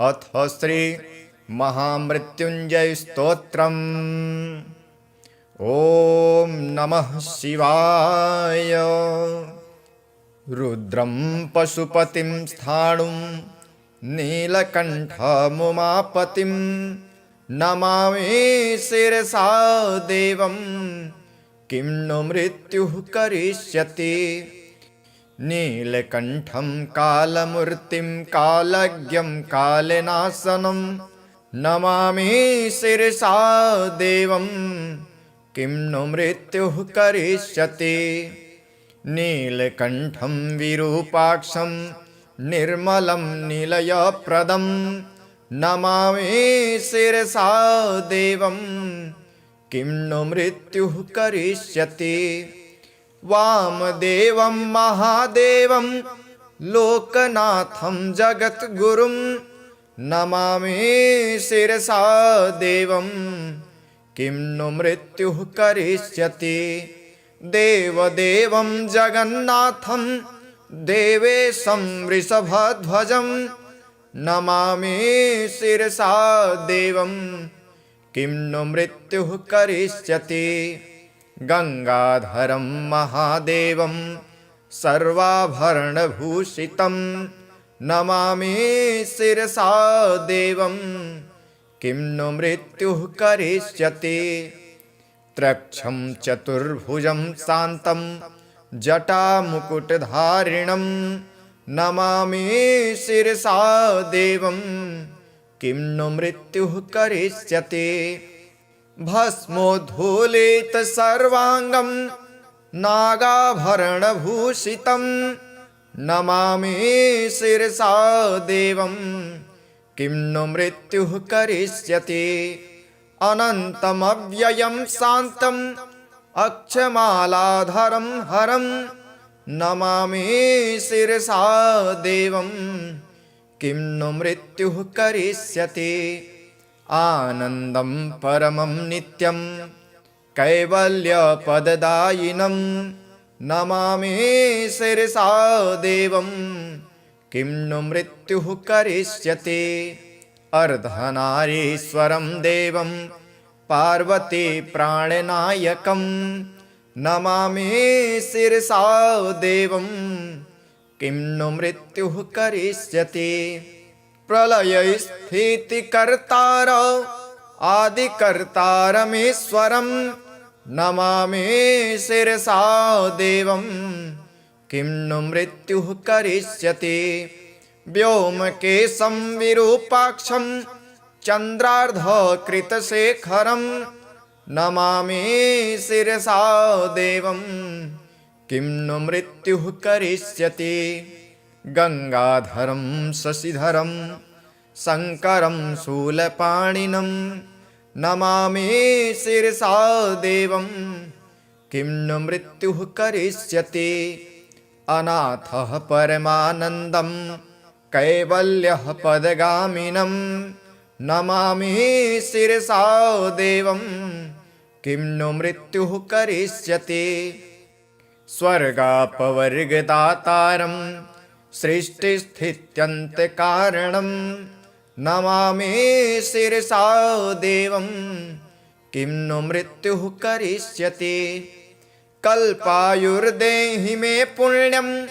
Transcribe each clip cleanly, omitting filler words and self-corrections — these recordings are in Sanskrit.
अथ श्री महामृत्युंजय स्तोत्रम्। ओम नमः शिवाय। रुद्रं पशुपतिं स्थाणुं नीलकण्ठमुमापतिं नमामि शिरसा देवं। किं नु मृत्युः करिष्यति। नीलकण्ठं कालमूर्तिं कालज्ञं कालनाशनं नमामि शिरसा देवं। किं नु मृत्युः करिष्यति। नीलकण्ठं विरूपाक्षं निर्मलं निलयप्रदं नमामि शिरसा देवं। किं नु मृत्युः करिष्यति। वामदेवं महादेवं लोकनाथं जगद्गुरुं नमामि शिरसा देवं। किं नु मृत्युः करिष्यति। देवदेवं जगन्नाथं देवेशं वृषभध्वजं नमामि शिरसा देवं। किं नु मृत्युः करिष्यति। गंगाधरं महादेवं सर्वाभरणभूषितं नमामि शिरसा देवं। किं नु मृत्युः करिष्यति। त्रक्षं चतुर्भुजं शान्तं जटामुकुटधारिणं नमामि शिरसा देवं। किं नु मृत्युः करिष्यति। भस्मोद्धूलित सर्वांगं नागाभरणभूषितं नमामि शिरसा देवं। किं नु मृत्युः करिष्यति। अनन्तमव्ययं शान्तं अक्षमालाधरं हरं नमामि शिरसा देवं। किं नु मृत्युः करिष्यति। आनन्दं परमं नित्यं कैवल्यपददायिनं नमामि शिरसा देवं। किं नु मृत्युः करिष्यति। अर्धनारीश्वरं देवं पार्वती प्राणनायकं नमामि शिरसा देवं। किं नु मृत्युः करिष्यति। प्रलयस्थितिकर्तार आदिकर्तारमीश्वरं नमामि शिरसा देवं। किं नु मृत्युः करिष्यति। व्योमकेशं विरूपाक्षं चन्द्रार्धकृतशेखरं नमामि शिरसा देवं। किं नु मृत्युः करिष्यति। गंगाधरं शशिधरं शङ्करं शूलपाणिनं नमामि शिरसा देवं। किं नु मृत्युः करिष्यति। अनाथः परमानन्दं कैवल्यः पदगामिनं नमामि शिरसा देवं। किं नु मृत्युः करिष्यति। स्वर्गापवर्गदातारं सृष्टिस्थित्यन्तकारणं नमामि शिरसा देवं। किं नु मृत्युः करिष्यति। कल्पायुर्देहि मे पुण्यं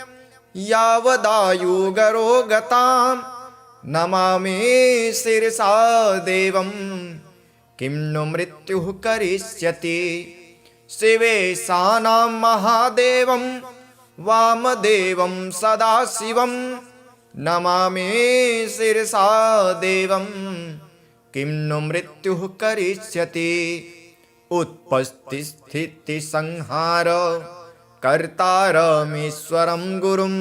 यावदायुगरोगतां नमामि शिरसा देवं। किं नु मृत्युः करिष्यति। शिवेशानां महादेवं वामदेवं सदाशिवं नमामि शिरसा देवं। किं नु मृत्युः करिष्यति। उत्पत्तिस्थितिसंहार कर्तारमीश्वरं गुरुं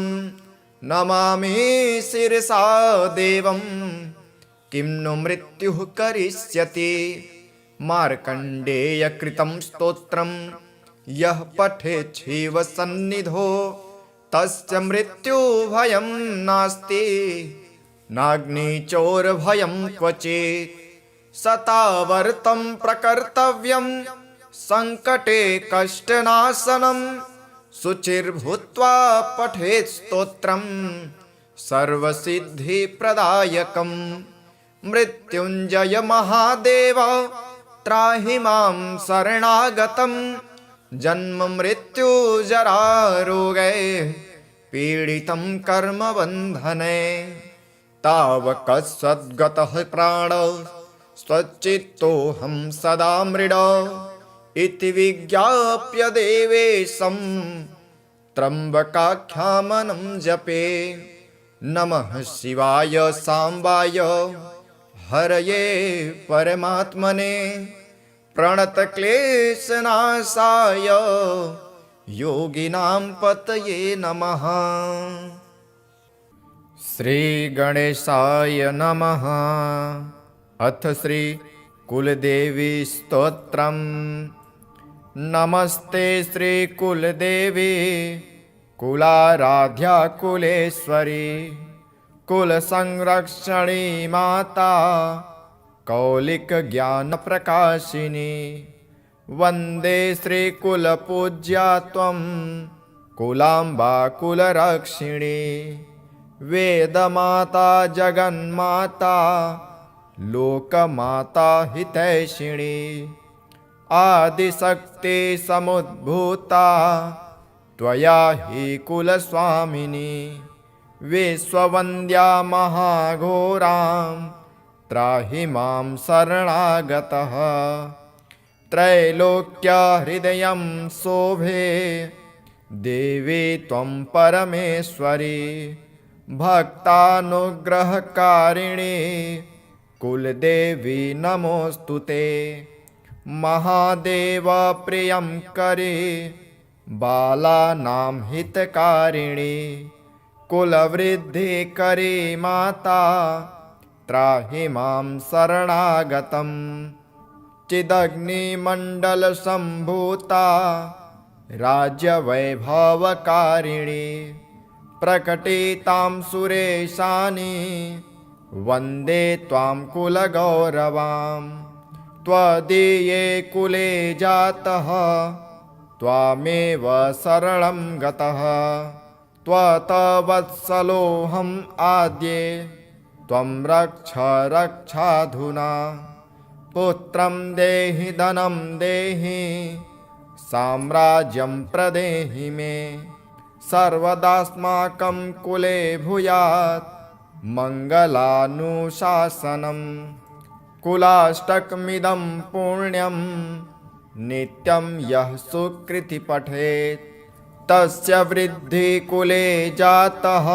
नमामि शिरसा देवं। किं नु मृत्युः करिष्यति। मार्कण्डेयकृतं स्तोत्रं यः पठेत् शिवसन्निधौ तस्य मृत्युभयं नास्ति नाग्निचोरभयं क्वचित्। शतावर्तं प्रकर्तव्यं संकटे कष्टनाशनं शुचिर्भूत्वा पठेत् स्तोत्रं सर्वसिद्धिप्रदायकम्। मृत्युञ्जय महादेव त्राहि मां शरणागतं जन्म मृत्यु जरा रोगैः पीडितं कर्मबन्धने तावकसद्गतः प्राण स्वच्चित्तोऽहं सदा मृड इति विज्ञाप्य देवेशं त्र्यम्बकाख्यामनं जपे नमः शिवाय साम्बाय हरये परमात्मने प्रणतक्लेशनाशाय योगिनां पतये नमः। श्रीगणेशाय नमः। अथ श्री कुलदेवी स्तोत्रम्। नमस्ते श्री कुलदेवी कुलाराध्या कुलेश्वरी कुलसंरक्षणी माता कौलिक ज्ञान प्रकाशिनी वन्दे श्रीकुलपूज्या त्वं कुलाम्बा कुलरक्षिणी वेदमाता जगन्माता लोकमाता हितैषिणी आदिशक्ति समुद्भूता त्वया हि कुलस्वामिनी विश्ववन्द्या महाघोरां त्राहि मां शरणागतः त्रैलोक्यहृदयं शोभे देवी त्वं परमेश्वरी भक्तानुग्रहकारिणी कुलदेवी नमोऽस्तुते महादेव प्रियं करे बालानां हितकारिणी कुलवृद्धिकरी माता त्राहि मां शरणागतं चिदग्निमण्डलसम्भूता राज्यवैभवकारिणी प्रकटितां सुरेशानि वन्दे त्वां कुलगौरवां त्वदीये कुले जातः त्वामेव शरणं गतः त्वत्वत्सलोऽहम् आद्ये त्वं रक्ष रक्षाधुना पुत्रं देहि धनं देहि साम्राज्यं प्रदेहि मे सर्वदास्माकं कुले भूयात् मङ्गलानुशासनं कुलाष्टकमिदं पुण्यं नित्यं यः सुकृति पठेत् तस्य वृद्धि कुले जातः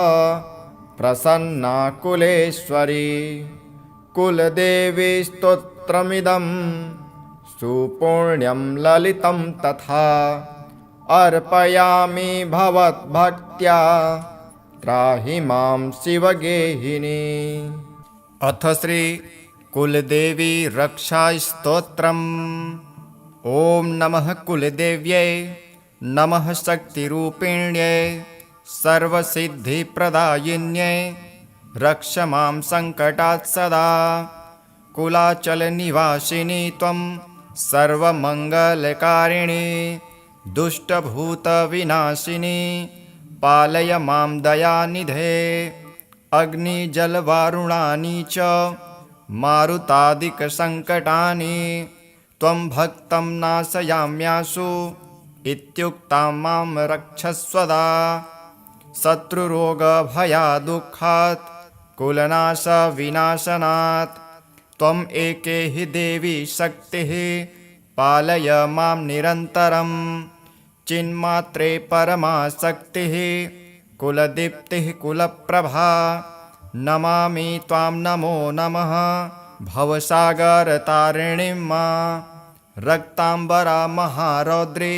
प्रसन्ना कुलेश्वरी कुलदेवी स्तोत्रमिदं सुपुण्यं ललितं तथा अर्पयामि भवद्भक्त्या त्राहि मां शिवगेहिनी। अथ श्री कुलदेवी रक्षास्तोत्रम्। ॐ नमः कुलदेव्यै नमः शक्तिरूपिण्यै सर्वसिद्धिप्रदायिन्यै रक्ष मां सङ्कटात् सदा कुलाचलनिवासिनी त्वं सर्वमङ्गलकारिणी दुष्टभूतविनाशिनी पालय मां दयानिधे अग्निजलवारुणानि च मारुतादिकसङ्कटानि त्वं भक्तं नाशयाम्याशु इत्युक्तां मां रक्षस्वदा शत्रुरोगभयादुःखात् कुलनाशविनाशनात् त्वम् एके हि देवी शक्तिः पालय मां निरन्तरं चिन्मात्रे परमाशक्तिः कुलदीप्तिः कुलप्रभा नमामि त्वां नमो नमः भवसागरतारिणीं मां रक्ताम्बरा महारौद्री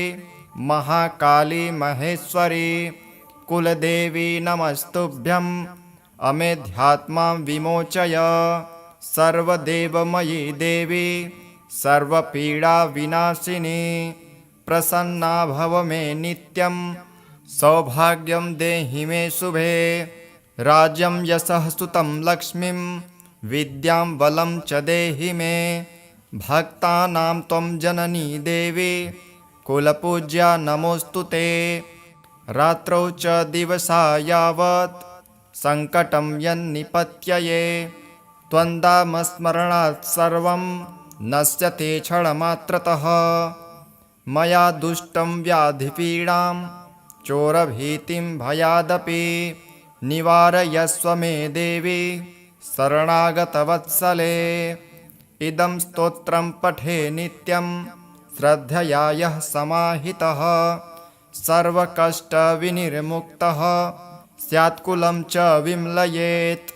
महाकाली महेश्वरी कुलदेवी नमस्तुभ्यं अमेध्यात्मां विमोचय सर्वदेवमयी देवी सर्वपीडाविनाशिनी प्रसन्ना भव मे नित्यं सौभाग्यं देहि मे शुभे राज्यं यशः सुतं लक्ष्मीं विद्यां बलं च देहि मे भक्तानां त्वं जननी देवी कुलपूज्या नमोऽस्तु ते रात्रौ च दिवसा यावत् सङ्कटं यन्निपत्यये त्वन्दामस्मरणात् सर्वं नश्यते क्षणमात्रतः। मया दुष्टं व्याधिपीडां चोरभीतिं भयादपि निवारयस्व मे देवी शरणागतवत्सले। इदं स्तोत्रं पठे नित्यं श्रद्धया यः समाहितः सर्वकष्टविनिर्मुक्तः स्यात्कुलं च विम्लयेत्।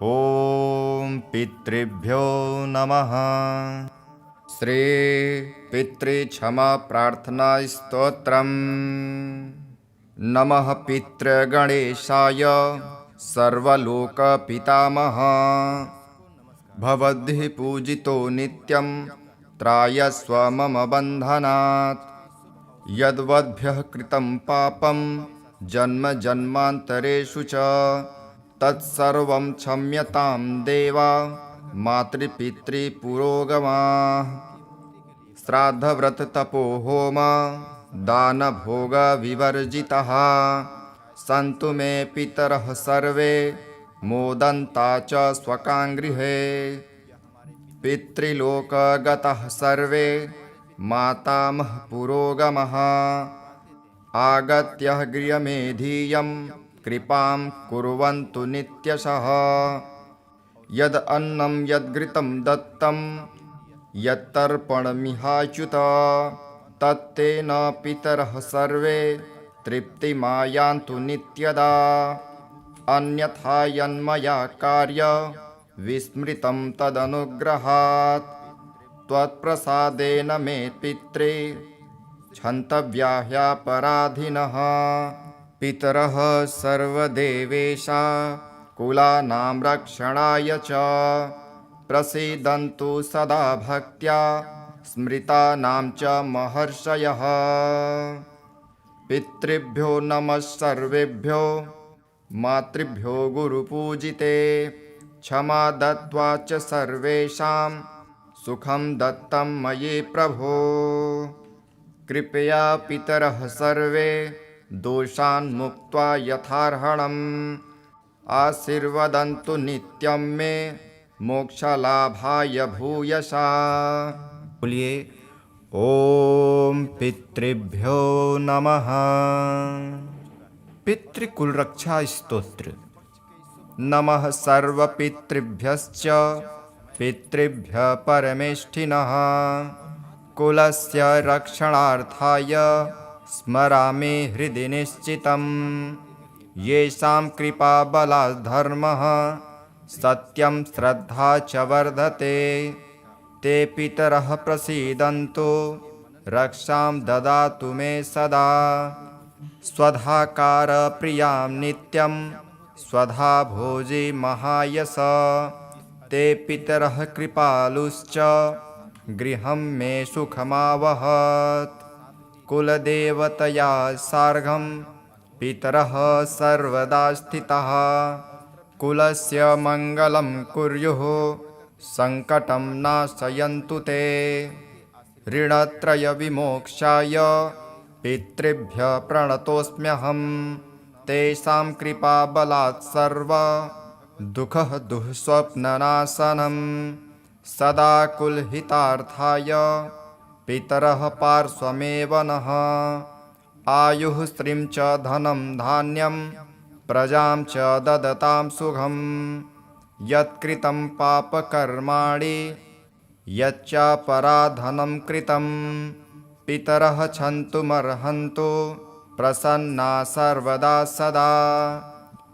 ॐ पितृभ्यो नमः। श्री पितृक्षमा प्रार्थना स्तोत्रम्। नमः पितृगणेशाय सर्वलोकपितामह। भवद्भिः पूजितो नित्यं त्रायस्व मम बन्धनात्। यद्वद्भ्यः कृतं पापं जन्म जन्मान्तरेषु च तत्सर्वं क्षम्यतां देवा मातृपितृपुरोगमाः। श्राद्धव्रततपो होम दानभोगविवर्जिताः सन्तु मे पितरः सर्वे मोदन्ता च स्वकाङ्गृहे। पितृलोकगताः सर्वे मातामह पुरोगमः आगत्य गृहमेधीयं कृपां कुर्वन्तु नित्यशः। यद् अन्नं यद्घृतं दत्तं यत्तर्पणमिहाच्युत तत्तेन पितरः सर्वे तृप्तिमायान्तु नित्यदा। अन्यथा यन्मया कार्य विस्मृतं तदनुग्रहात् त्वत्प्रसादेन मे पित्रे क्षन्तव्या ह्यपराधिनः। पितरः सर्वदेवेशा कुलानां रक्षणाय च प्रसीदन्तु सदा भक्त्या स्मृतानां च महर्षयः। पितृभ्यो नमः सर्वेभ्यो मातृभ्यो गुरुपूजिते क्षमा दत्त्वा च सर्वेषां सुखं दत्तं मयि प्रभो। कृपया पितरः सर्वे दोषान् मुक्त्वा यथार्हणम् आशीर्वदन्तु नित्यं मे मोक्षलाभाय भूयसा। बोलिए ओम पितृभ्यो नमः। पितृकुल रक्षा स्तोत्र। नमः सर्वपितृभ्यश्च पितृभ्यः परमेष्ठिनः। कुलस्य रक्षणार्थाय स्मरामि हृदि निश्चितं। येषां कृपाबलात् धर्मः सत्यं श्रद्धा च वर्धते ते पितरः प्रसीदन्तु रक्षां ददातु मे सदा। स्वधाकार प्रियां नित्यं स्वधा भोजी महायस ते पितरः कृपालुश्च गृहं मे सुखमावहत्। कुलदेवतया सार्धं पितरः सर्वदा स्थिताः कुलस्य मङ्गलं कुर्युः सङ्कटं नाशयन्तु ते। ऋणत्रयविमोक्षाय पितृभ्यः प्रणतोऽस्म्यहं तेषां कृपाबलात् सर्व दुःखः दुःस्वप्ननाशनं। सदा कुलहितार्थाय पितरः पार्श्वमेव नः। आयुः श्रीं च धनं धान्यं प्रजां च ददतां सुखं। यत्कृतं पापकर्माणि यच्चापराधनं कृतं पितरः क्षन्तुमर्हन्तु प्रसन्ना सर्वदा सदा।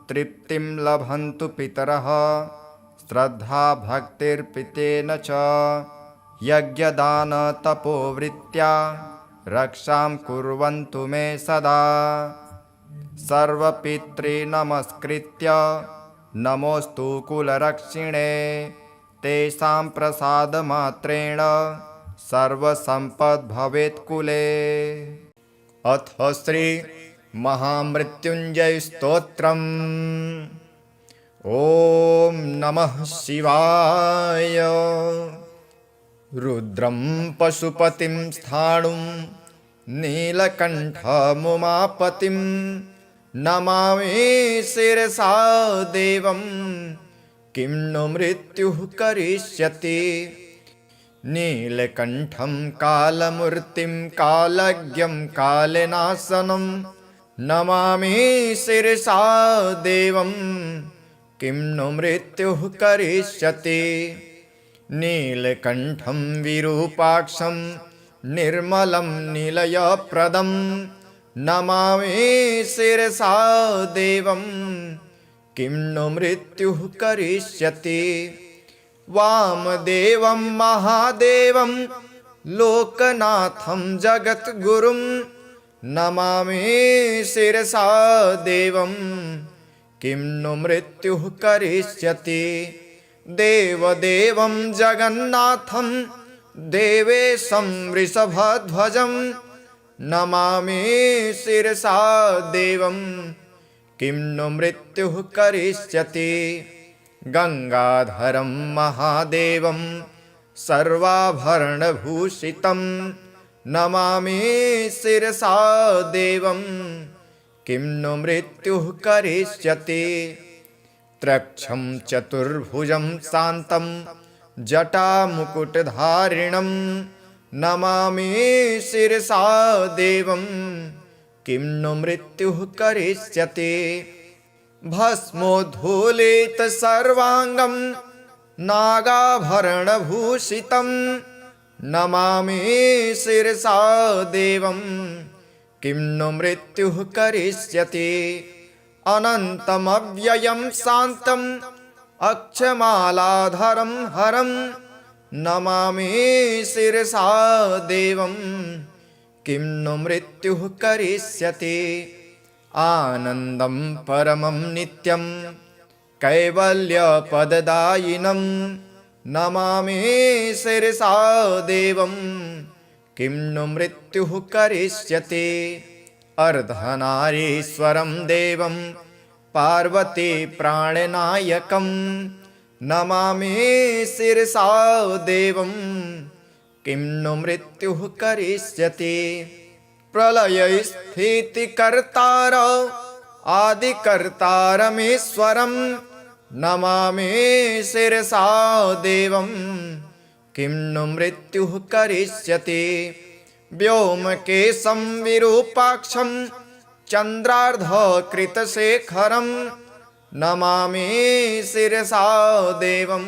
तृप्तिं लभन्तु पितरः श्रद्धा भक्तिर्पितेन च। यज्ञदानतपोवृत्त्या रक्षां कुर्वन्तु मे सदा। सर्वपितॄनमस्कृत्य नमोऽस्तु कुलरक्षिणे तेषां प्रसादमात्रेण सर्वसम्पद् कुले। अथ श्री महामृत्युञ्जय स्तोत्रम्। ॐ नमः शिवाय। रुद्रं पशुपतिं स्थाणुं नीलकण्ठमुमापतिं नमामि शिरसा देवं किं नु मृत्युः करिष्यति। नीलकण्ठं कालमूर्तिं कालज्ञं कालनाशनं नमामि शिरसा देवं किं नु मृत्युः करिष्यति। नीलकण्ठं विरूपाक्षं निर्मलं निलयप्रदं नमामि शिरसा देवं किं नु मृत्युः करिष्यति। वामदेवं महादेवं लोकनाथं जगद्गुरुं नमामि शिरसा देवं किं नु मृत्युः करिष्यति। देवदेवं जगन्नाथं देवेशं वृषभध्वजं नमामि शिरसा देवं किं नु मृत्युः करिष्यति। गंगाधरं महादेवं सर्वाभरणभूषितं नमामि शिरसा देवं किं नु मृत्युः करिष्यति। त्रक्षं चतुर्भुजं शान्तं जटामुकुटधारिणं नमामि शिरसा देवं किं नु मृत्युः करिष्यति। भस्मोद्धूलित सर्वांगं नागाभरणभूषितं नमामि शिरसा देवं किं नु मृत्युः करिष्यति। अनन्तमव्ययं शान्तं अक्षमालाधरं हरं नमामि शिरसा देवं किं नु मृत्युः करिष्यति। आनन्दं परमं नित्यं कैवल्यपददायिनं नमामि शिरसा देवं किं नु मृत्युः करिष्यति। अर्धनारीश्वरं देवं पार्वती प्राणनायकं नमामि शिरसा देवं किं नु मृत्युः करिष्यति। प्रलयस्थितिकर्तार आदिकर्तारमीश्वरं नमामि शिरसा देवं किं नु मृत्युः करिष्यति। व्योमकेशं विरूपाक्षं चन्द्रार्धकृतशेखरं नमामि शिरसा देवं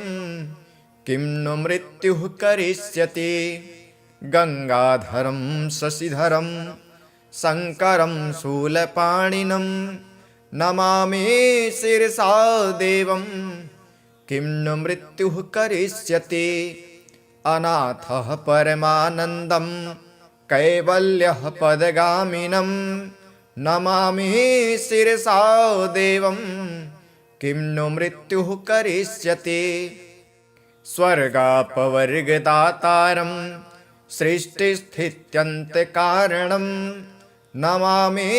किं नु मृत्युः करिष्यति। गंगाधरं शशिधरं शङ्करं शूलपाणिनं नमामि शिरसा देवं किं नु मृत्युः करिष्यति। अनाथः परमानन्दं कैवल्यः पदगामिनं नमामि शिरसा देवं किं नु मृत्युः करिष्यति। स्वर्गापवर्गदातारं सृष्टिस्थित्यन्तकारणं नमामि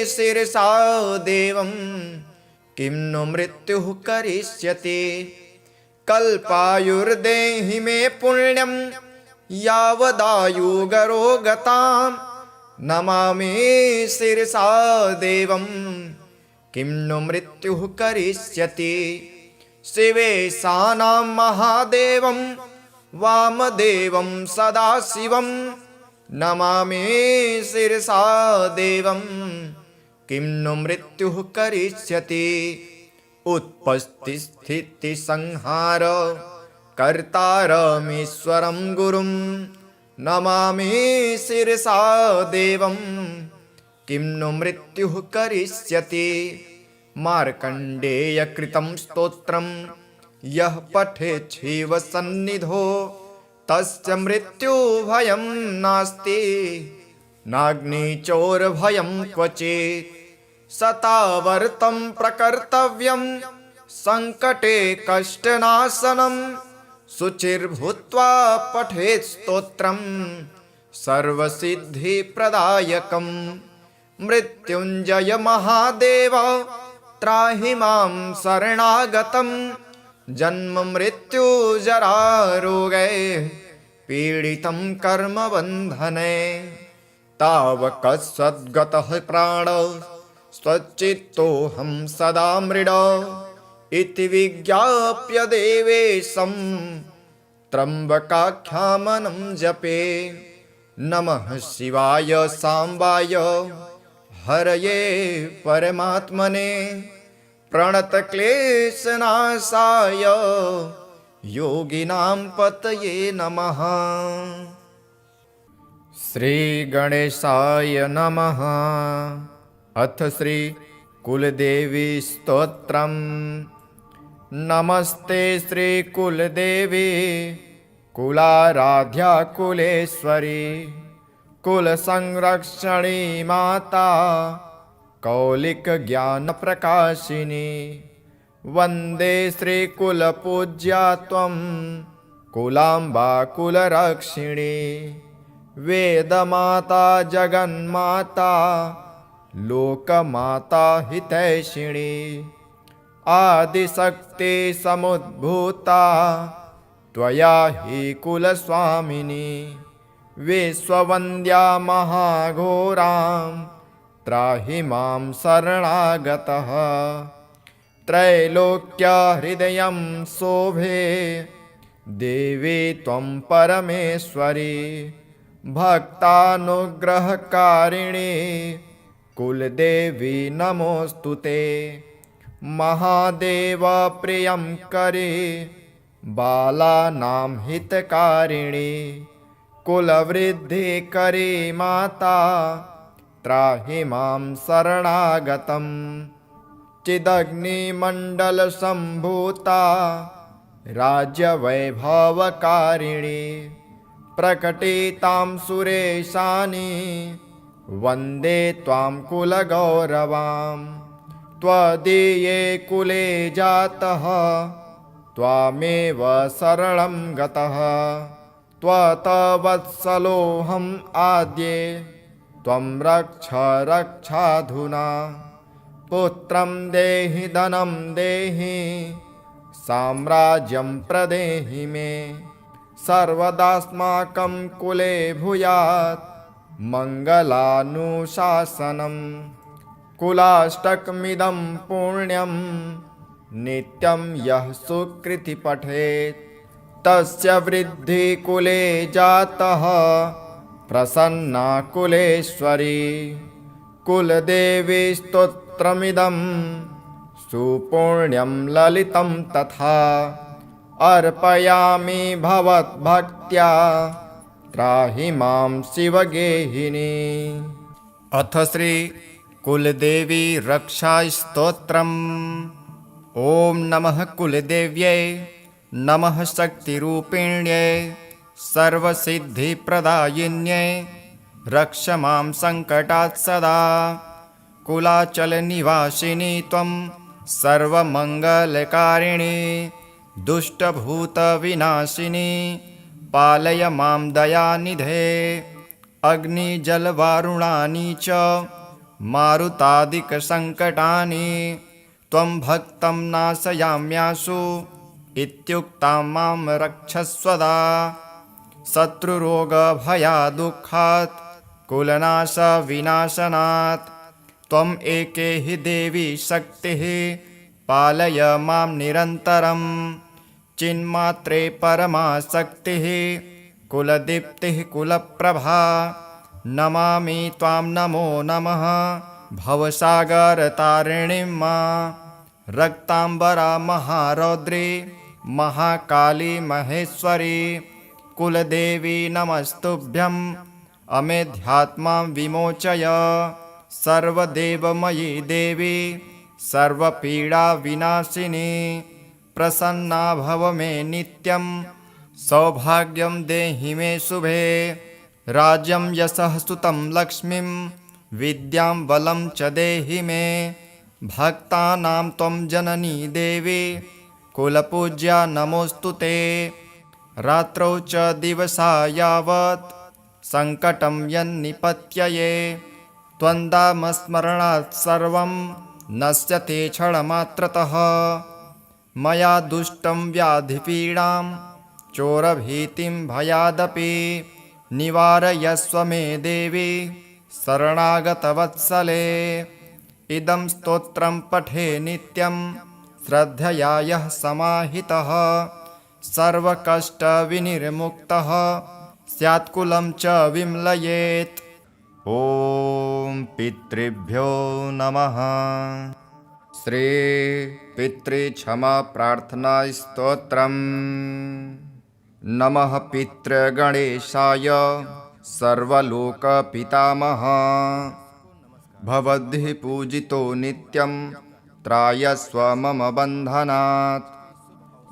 शिरसा देवं किं नु मृत्युः करिष्यति। कल्पायुर्देहि मे पुण्यं यावदायुगरोगतां नमामि शिरसा देवं किं नु मृत्युः करिष्यति। शिवेशानां महादेवं वामदेवं सदाशिवं नमामि शिरसा देवं किं नु मृत्युः करिष्यति। उत्पत्तिस्थितिसंहार कर्तारमीश्वरं गुरुं नमामि शिरसा देवं किं नु मृत्युः करिष्यति। मार्कण्डेयकृतं स्तोत्रं यः पठेत् शिवसन्निधौ तस्य मृत्युभयं नास्ति नाग्निचोरभयं क्वचित्। शतावर्तं प्रकर्तव्यं संकटे कष्टनाशनं शुचिर्भूत्वा पठेत् स्तोत्रं सर्वसिद्धिप्रदायकं। मृत्युञ्जय महादेव त्राहि मां शरणागतं जन्म मृत्यु जरा रोगे पीडितं कर्मबन्धने। तावकसद्गतः प्राण स्वच्चित्तोऽहं सदा मृड इति विज्ञाप्य देवेशं त्र्यम्बकाख्यामनं जपे। नमः शिवाय साम्बाय हरये परमात्मने प्रणतक्लेशनाशाय योगिनां पतये नमः। श्रीगणेशाय नमः। अथ श्री कुलदेवी स्तोत्रम्। नमस्ते श्री कुलदेवी कुलाराध्या कुलेश्वरी कुलसंरक्षणी माता कौलिक ज्ञान प्रकाशिनी। वन्दे श्री कुलपूज्या त्वं कुलाम्बा कुलरक्षिणी। वेदमाता जगन्माता लोकमाता हितैषिणी। आदिशक्ति समुद्भूता त्वया हि कुलस्वामिनी। विश्ववन्द्या महाघोरां त्राहि मां शरणागतः। त्रैलोक्यहृदयं शोभे देवी त्वं परमेश्वरी। भक्तानुग्रहकारिणी कुलदेवी नमोऽस्तुते। महादेव प्रियं करे बालानां हितकारिणी। कुलवृद्धिकरी माता त्राहि मां शरणागतं। चिदग्निमण्डलसम्भूता राज्यवैभवकारिणी। प्रकटितां सुरेशानि वन्दे त्वां कुलगौरवां। त्वदीये कुले जातः त्वामेव शरणं गतः। त्वत्वत्सलोऽहम् आद्ये त्वं रक्ष रक्षाधुना। पुत्रं देहि धनं देहि साम्राज्यं प्रदेहि मे। सर्वदास्माकं कुले भूयात् मङ्गलानुशासनम्। कुलाष्टकमिदं पुण्यं नित्यं यः सुकृति पठेत् तस्य वृद्धि कुले जातः प्रसन्ना कुलेश्वरी। कुलदेवी स्तोत्रमिदं सुपुण्यं ललितं तथा। अर्पयामि भवद्भक्त्या त्राहि मां शिवगेहिनी। अथ श्री कुलदेवी रक्षास्तोत्रम्। ॐ नमः कुलदेव्यै नमः शक्तिरूपिण्यै सर्वसिद्धिप्रदायिन्यै। रक्ष मां सङ्कटात् सदा। कुलाचलनिवासिनी त्वं सर्वमङ्गलकारिणी। दुष्टभूतविनाशिनी पालय मां दयानिधे। अग्निजलवारुणानि च मारुतादिकसङ्कटानि त्वं भक्तं नाशयाम्याशु इत्युक्तां मां रक्षस्वदा। शत्रुरोगभयादुःखात् कुलनाशविनाशनात् त्वम् एके हि देवी शक्तिः पालय मां निरन्तरम्। चिन्मात्रे परमाशक्तिः कुलदीप्तिः कुलप्रभा। नमामि त्वां नमो नमः भवसागरतारिणीं मां। रक्ताम्बरा महारौद्री महाकाली महेश्वरी। कुलदेवी नमस्तुभ्यं अमेध्यात्मां विमोचय। सर्वदेवमयी देवी सर्वपीडाविनाशिनी। प्रसन्ना भव मे नित्यं सौभाग्यं देहि मे शुभे। राज्यं यशः सुतं लक्ष्मीं विद्यां बलं च देहि मे। भक्तानां त्वं जननी देवी कुलपूज्या नमोऽस्तु ते। रात्रौ च दिवसा यावत् सङ्कटं यन्निपत्यये त्वन्दामस्मरणात् सर्वं नश्यते क्षणमात्रतः। मया दुष्टं व्याधिपीडां चोरभीतिं भयादपि निवारयस्व मे देवी शरणागतवत्सले। इदं स्तोत्रं पठे नित्यं श्रद्धया यः समाहितः सर्वकष्टविनिर्मुक्तः स्यात्कुलं च विम्लयेत्। ॐ पितृभ्यो नमः। श्री पितृक्षमा प्रार्थना स्तोत्रम्। नमः पितृगणेशाय सर्वलोकपितामह। भवद्भिः पूजितो नित्यं त्रायस्व मम बन्धनात्।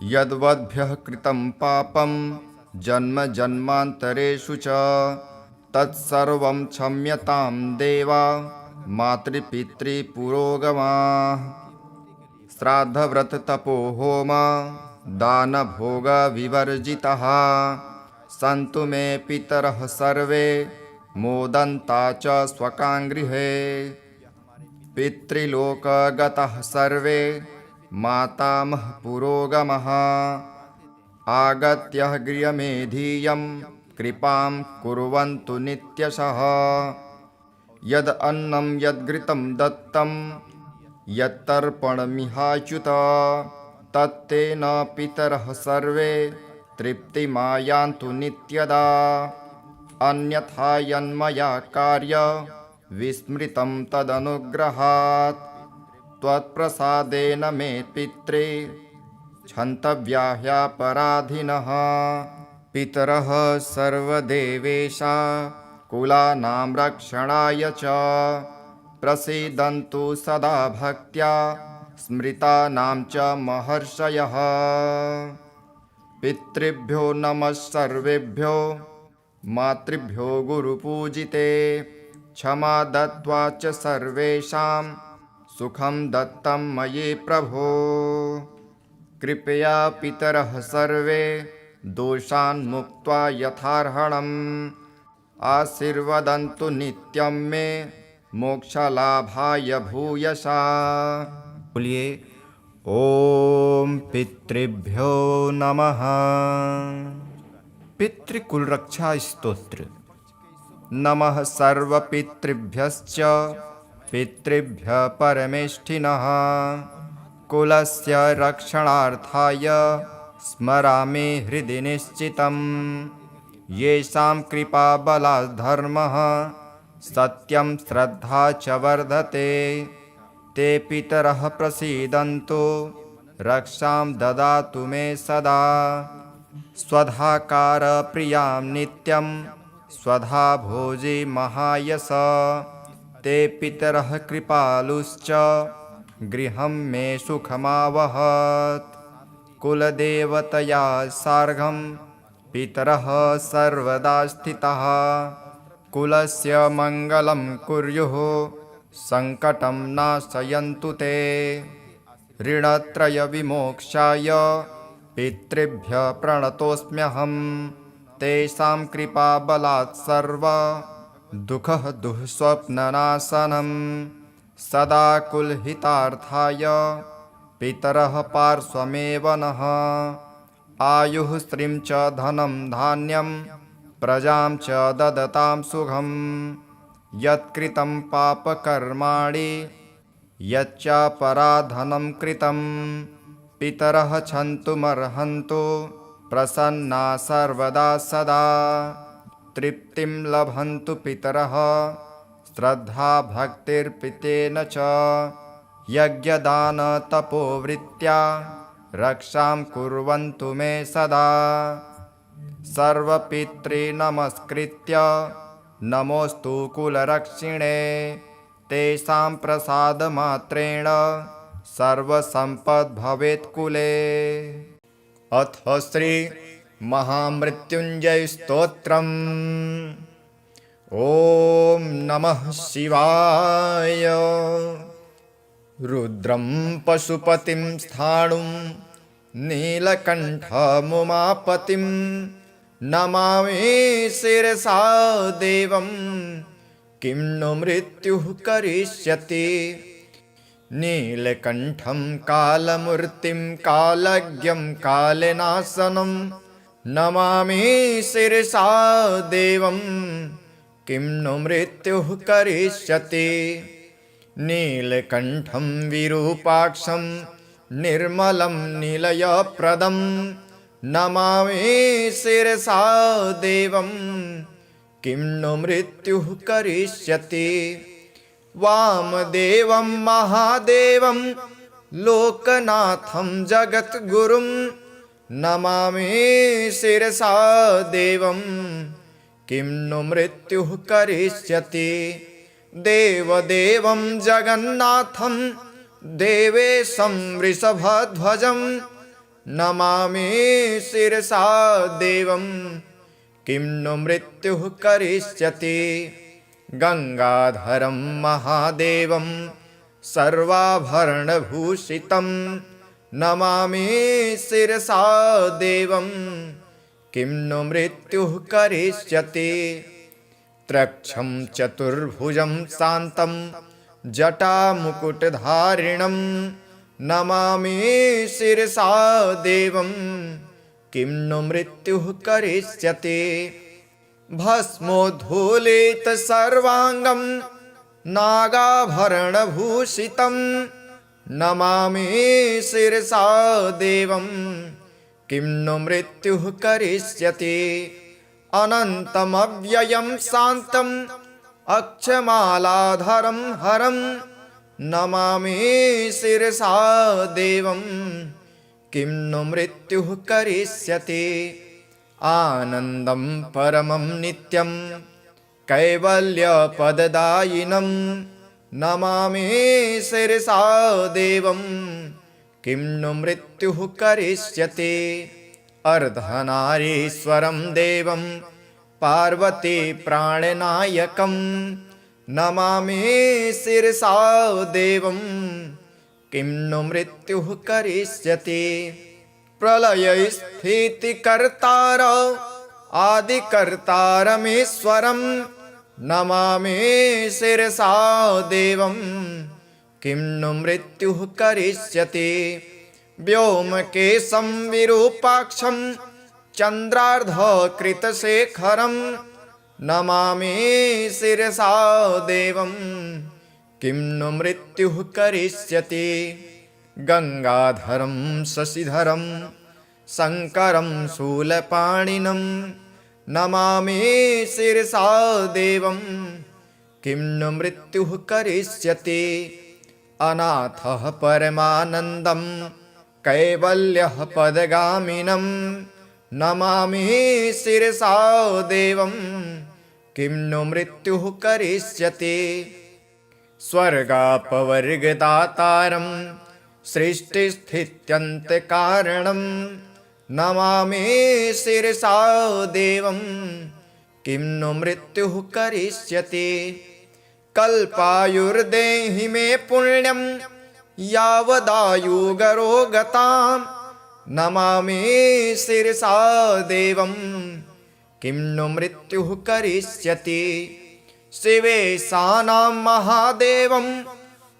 यद्वद्भ्यः कृतं पापं जन्म जन्मान्तरेषु च तत्सर्वं क्षम्यतां देवा मातृपितृपुरोगमाः। श्राद्धव्रततपोहोम दानभोगविवर्जिताः सन्तु मे पितरः सर्वे मोदन्ता च स्वकाङ्गृहे। पितृलोकगताः सर्वे मातामह पुरोगमः आगत्य गृहमेधीयं कृपां कुर्वन्तु नित्यशः। यद् अन्नं यद्घृतं दत्तं यत्तर्पणमिहाच्युत तत्तेन पितरः सर्वे तृप्तिमायान्तु नित्यदा। अन्यथा यन्मया कार्य विस्मृतं तदनुग्रहात् त्वत्प्रसादेन मे पित्रे क्षन्तव्या ह्यपराधिनः। पितरः सर्वदेवेशा कुलानां रक्षणाय च प्रसीदन्तु सदा भक्त्या स्मृतानां च महर्षयः। पितृभ्यो नमः सर्वेभ्यो मातृभ्यो गुरुपूजिते क्षमा दत्त्वा च सर्वेषां सुखं दत्तं मयि प्रभो। कृपया पितरः सर्वे दोषान् मुक्त्वा यथार्हणम् आशीर्वदन्तु नित्यं मे मोक्षलाभाय भूयसा। बोलिए ओम पितृभ्यो नमः। पितृकुल रक्षा स्तोत्र। नमः सर्वपितृभ्यश्च पितृभ्यः परमेष्ठिनः कुलस्य रक्षणार्थाय स्मरामि हृदि निश्चितम्। येषां कृपाबलात् धर्मः सत्यं श्रद्धा च वर्धते ते पितरः प्रसीदन्तु रक्षां ददातु मे सदा। स्वधाकार प्रियां नित्यं स्वधा भोजी महायस ते पितरः कृपालुश्च गृहं मे सुखमावहत्। कुलदेवतया सार्धं पितरः सर्वदा स्थिताः कुलस्य मङ्गलं कुर्युः सङ्कटं नाशयन्तु ते। ऋणत्रयविमोक्षाय पितृभ्यः प्रणतोऽस्म्यहं तेषां कृपाबलात् सर्व दुःखः दुःस्वप्ननाशनं। सदा कुलहितार्थाय पितरः पार्श्वमेव नः आयुः श्रीं च धनं धान्यं प्रजां च ददतां सुखं। यत्कृतं पापकर्माणि यच्चापराधनं कृतं पितरः क्षन्तुमर्हन्तु प्रसन्ना सर्वदा सदा। तृप्तिं लभन्तु पितरः श्रद्धा भक्तिर्पितेन च यज्ञदानतपोवृत्त्या रक्षां कुर्वन्तु मे सदा। सर्वपितॄनमस्कृत्य नमोऽस्तु कुलरक्षिणे तेषां प्रसादमात्रेण सर्वसम्पद् कुले। अथ श्री महामृत्युञ्जय स्तोत्रम्। ॐ नमः शिवाय। रुद्रं पशुपतिं स्थाणुं नीलकण्ठमुमापतिं नमामि शिरसा देवं किं नु मृत्युः करिष्यति। नीलकण्ठं कालमूर्तिं कालज्ञं कालनाशनं नमामि शिरसा देवं किं नु मृत्युः करिष्यति। नीलकण्ठं विरूपाक्षं निर्मलं निलयप्रदं नमामि शिरसा देवं किं नु मृत्युः करिष्यति। वामदेवं महादेवं लोकनाथं जगद्गुरुं नमामि शिरसा देवं किं नु मृत्युः करिष्यति। देवदेवं जगन्नाथं देवेशं वृषभध्वजं नमामि शिरसा देवं किं नु मृत्युः करिष्यति। गंगाधरं महादेवं सर्वाभरणभूषितं नमामि शिरसा देवं किं नु मृत्युः करिष्यति। त्रक्षं चतुर्भुजं शान्तं जटामुकुटधारिणं नमामि शिरसा देवं किं नु मृत्युः करिष्यति। भस्मोद्धूलित सर्वांगं नागाभरणभूषितं नमामि शिरसा देवं किं नु मृत्युः करिष्यति। अनन्तमव्ययं शान्तम् अक्षमालाधरं हरं नमामि शिरसा देवं किं नु मृत्युः करिष्यति। आनन्दं परमं नित्यं कैवल्यपददायिनं नमामि शिरसा देवं किं नु मृत्युः करिष्यति। अर्धनारीश्वरं देवं पार्वती प्राणनायकं नमामि शिरसा देवं किं नु मृत्युः करिष्यति। प्रलयस्फीतिकर्तार आदिकर्तारमीश्वरं नमामि शिरसा देवं किं नु मृत्युः करिष्यति। व्योमकेशं विरूपाक्षं चन्द्रार्धकृतशेखरं नमामि शिरसा देवं किं नु मृत्युः करिष्यति। गंगाधरं शशिधरं शङ्करं शूलपाणिनं नमामि शिरसा देवं किं नु मृत्युः करिष्यति। अनाथः परमानन्दं कैवल्यः पदगामिनं नमामि शिरसा देवं किं नु मृत्युः करिष्यति। स्वर्गापवर्गदातारं सृष्टिस्थित्यन्तकारणं नमामि शिरसा देवं किं नु मृत्युः करिष्यति। कल्पायुर्देहि मे पुण्यं यावदायुगरोगतां नमामि शिरसा देवं किं नु मृत्युः करिष्यति। शिवेशानां महादेवं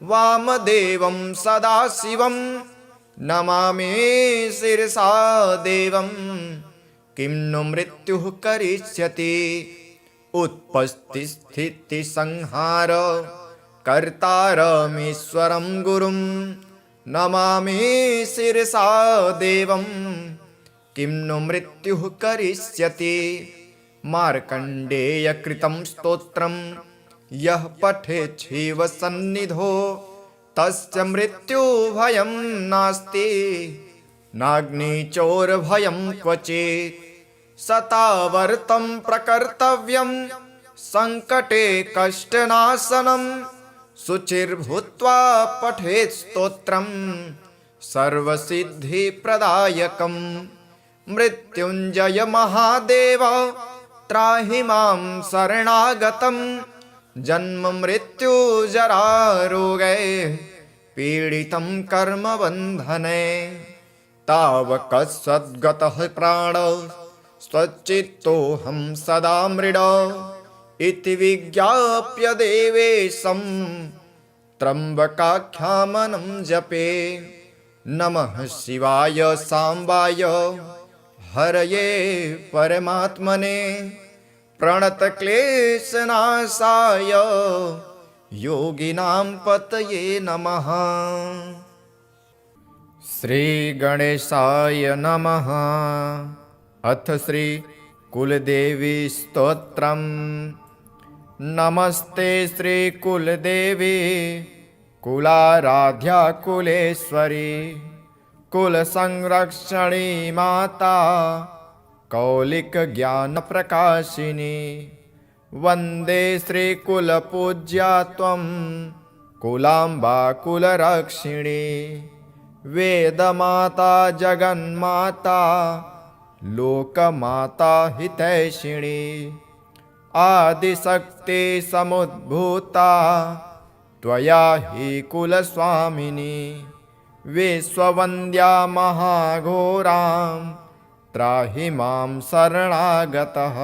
वामदेवं सदाशिवं नमामि शिरसा देवं किं नु मृत्युः करिष्यति। उत्पत्तिस्थितिसंहार कर्तारमीश्वरं गुरुं नमामि शिरसा देवं किं नु मृत्युः करिष्यति। मार्कण्डेयकृतं स्तोत्रं यः पठेत् शिवसन्निधौ तस्य मृत्युभयं नास्ति नाग्निचोरभयं क्वचित्। शतावर्तं प्रकर्तव्यं संकटे कष्टनाशनं शुचिर्भूत्वा पठेत् स्तोत्रं सर्वसिद्धिप्रदायकं। मृत्युञ्जय महादेव त्राहि मां शरणागतं जन्म मृत्यु जरा रोगे पीडितं कर्मबन्धने। तावकसद्गतः प्राण स्वच्चित्तोऽहं सदा मृड इति विज्ञाप्य देवेशं त्र्यम्बकाख्यामनं जपे। नमः शिवाय साम्बाय हरये परमात्मने प्रणतक्लेशनाशाय योगिनां पतये नमः। श्रीगणेशाय नमः। अथ श्री कुलदेवी स्तोत्रम्। नमस्ते श्रीकुलदेवी कुलाराध्या कुलेश्वरी कुलसंरक्षणी माता कौलिकज्ञानप्रकाशिनी। वन्दे श्रीकुलपूज्या त्वं कुलाम्बा कुलरक्षिणी। वेदमाता जगन्माता लोकमाता हितैषिणी। आदिशक्ति समुद्भूता त्वया हि कुलस्वामिनी। विश्ववन्द्या महाघोरां त्राहि मां शरणागतः।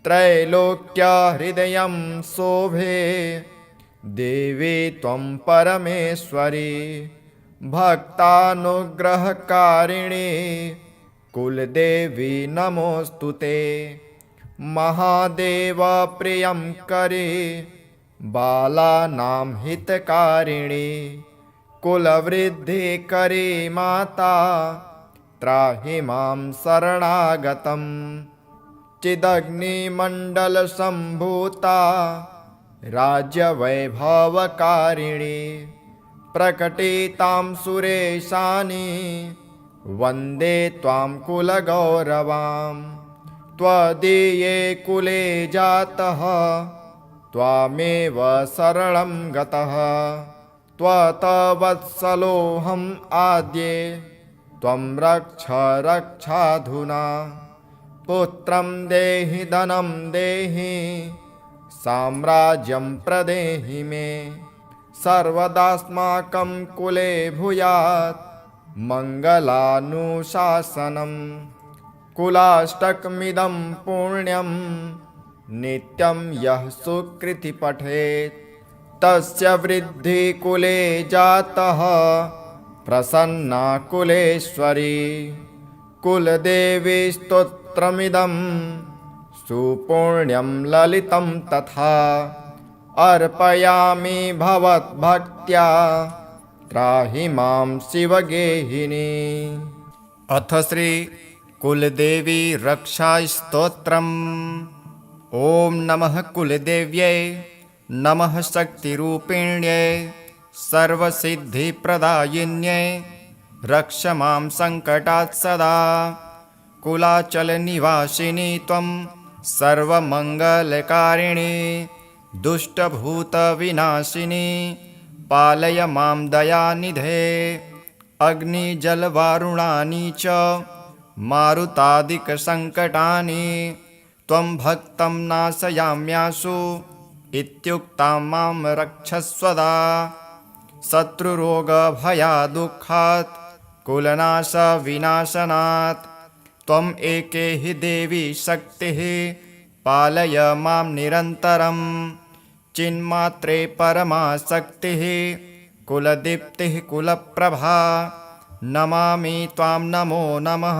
त्रैलोक्यहृदयं शोभे देवी त्वं परमेश्वरी। भक्तानुग्रहकारिणी कुलदेवी नमोऽस्तुते। महादेव प्रियं करे बालानां हितकारिणी। कुलवृद्धिकरी माता त्राहि मां शरणागतम्। चिदग्निमण्डलसम्भूता राज्यवैभवकारिणी। प्रकटितां सुरेशानि वन्दे त्वां कुलगौरवां। त्वदीये कुले जातः त्वामेव शरणं गतः। त्वत्वत्सलोऽहम् आद्ये त्वं रक्ष रक्षाधुना। पुत्रं देहि धनं देहि साम्राज्यं प्रदेहि मे। सर्वदास्माकं कुले भूयात् मङ्गलानुशासनम्। कुलाष्टकमिदं पुण्यं नित्यं यः सुकृति पठेत् तस्य वृद्धि कुले जातः प्रसन्ना कुलेश्वरी। कुलदेवी स्तोत्रमिदं सुपुण्यं ललितं तथा। अर्पयामि भवद्भक्त्या त्राहि मां शिवगेहिनी। अथ श्री कुलदेवी रक्षास्तोत्रम्। ॐ नमः कुलदेव्यै नमः शक्तिरूपिण्यै सर्वसिद्धिप्रदायिन्यै। रक्ष मां सङ्कटात् सदा। कुलाचलनिवासिनी त्वं सर्वमङ्गलकारिणी। दुष्टभूतविनाशिनी पालय मां दयानिधे। अग्निजलवारुणानि च मारुतादिकसङ्कटानि त्वं भक्तं नाशयाम्याशु इत्युक्तां मां रक्षस्वदा। शत्रुरोगभयादुःखात् कुलनाशविनाशनात् त्वम् एके हि देवी शक्तिः पालय मां निरन्तरम्। चिन्मात्रे परमाशक्तिः कुलदीप्तिः कुलप्रभा। नमामि त्वां नमो नमः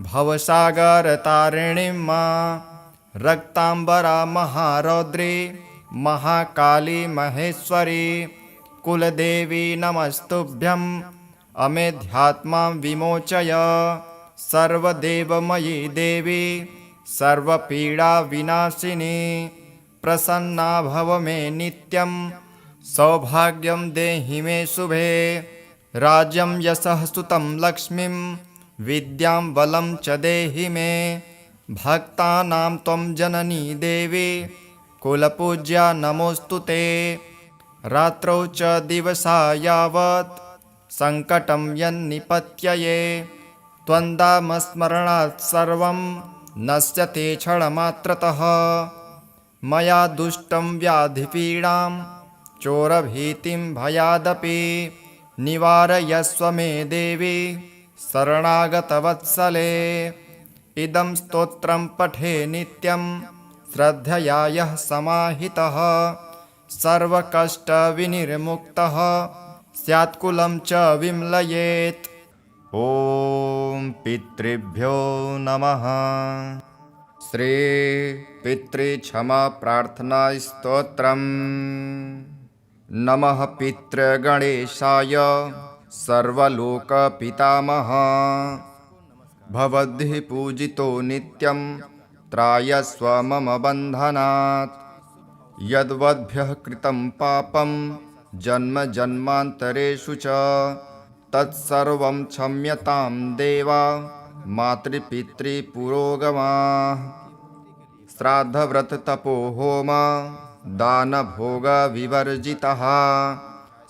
भवसागरतारिणीं मां। रक्ताम्बरा महारौद्री महाकाली महेश्वरी। कुलदेवी नमस्तुभ्यं अमेध्यात्मां विमोचय। सर्वदेवमयी देवी सर्वपीडाविनाशिनी। प्रसन्ना भव मे नित्यं सौभाग्यं देहि मे शुभे। राज्यं यशः सुतं लक्ष्मीं विद्यां बलं च देहि मे। भक्तानां त्वं जननी देवी कुलपूज्या नमोऽस्तुते। रात्रौ च दिवसा यावत् सङ्कटं यन्निपत्यये त्वन्दामस्मरणात् सर्वं नश्यते क्षणमात्रतः। मया दुष्टं व्याधिपीडां चोरभीतिं भयादपि निवारयस्व मे देवी शरणागतवत्सले। इदं स्तोत्रं पठे नित्यं श्रद्धया यः समाहितः सर्वकष्टविनिर्मुक्तः स्यात्कुलं च विम्लयेत्। ॐ पितृभ्यो नमः। श्री पितृक्षमा प्रार्थना स्तोत्रम्। नमः पितृगणेशाय सर्वलोकपितामहः भवद्भिः पूजितो नित्यं त्रायस्व मम बन्धनात् यद्वद्भ्यः कृतं पापं जन्म जन्मान्तरेषु च तत्सर्वं क्षम्यतां देवा मातृपितृपुरोगमाः श्राद्धव्रततपो होम दानभोगविवर्जिताः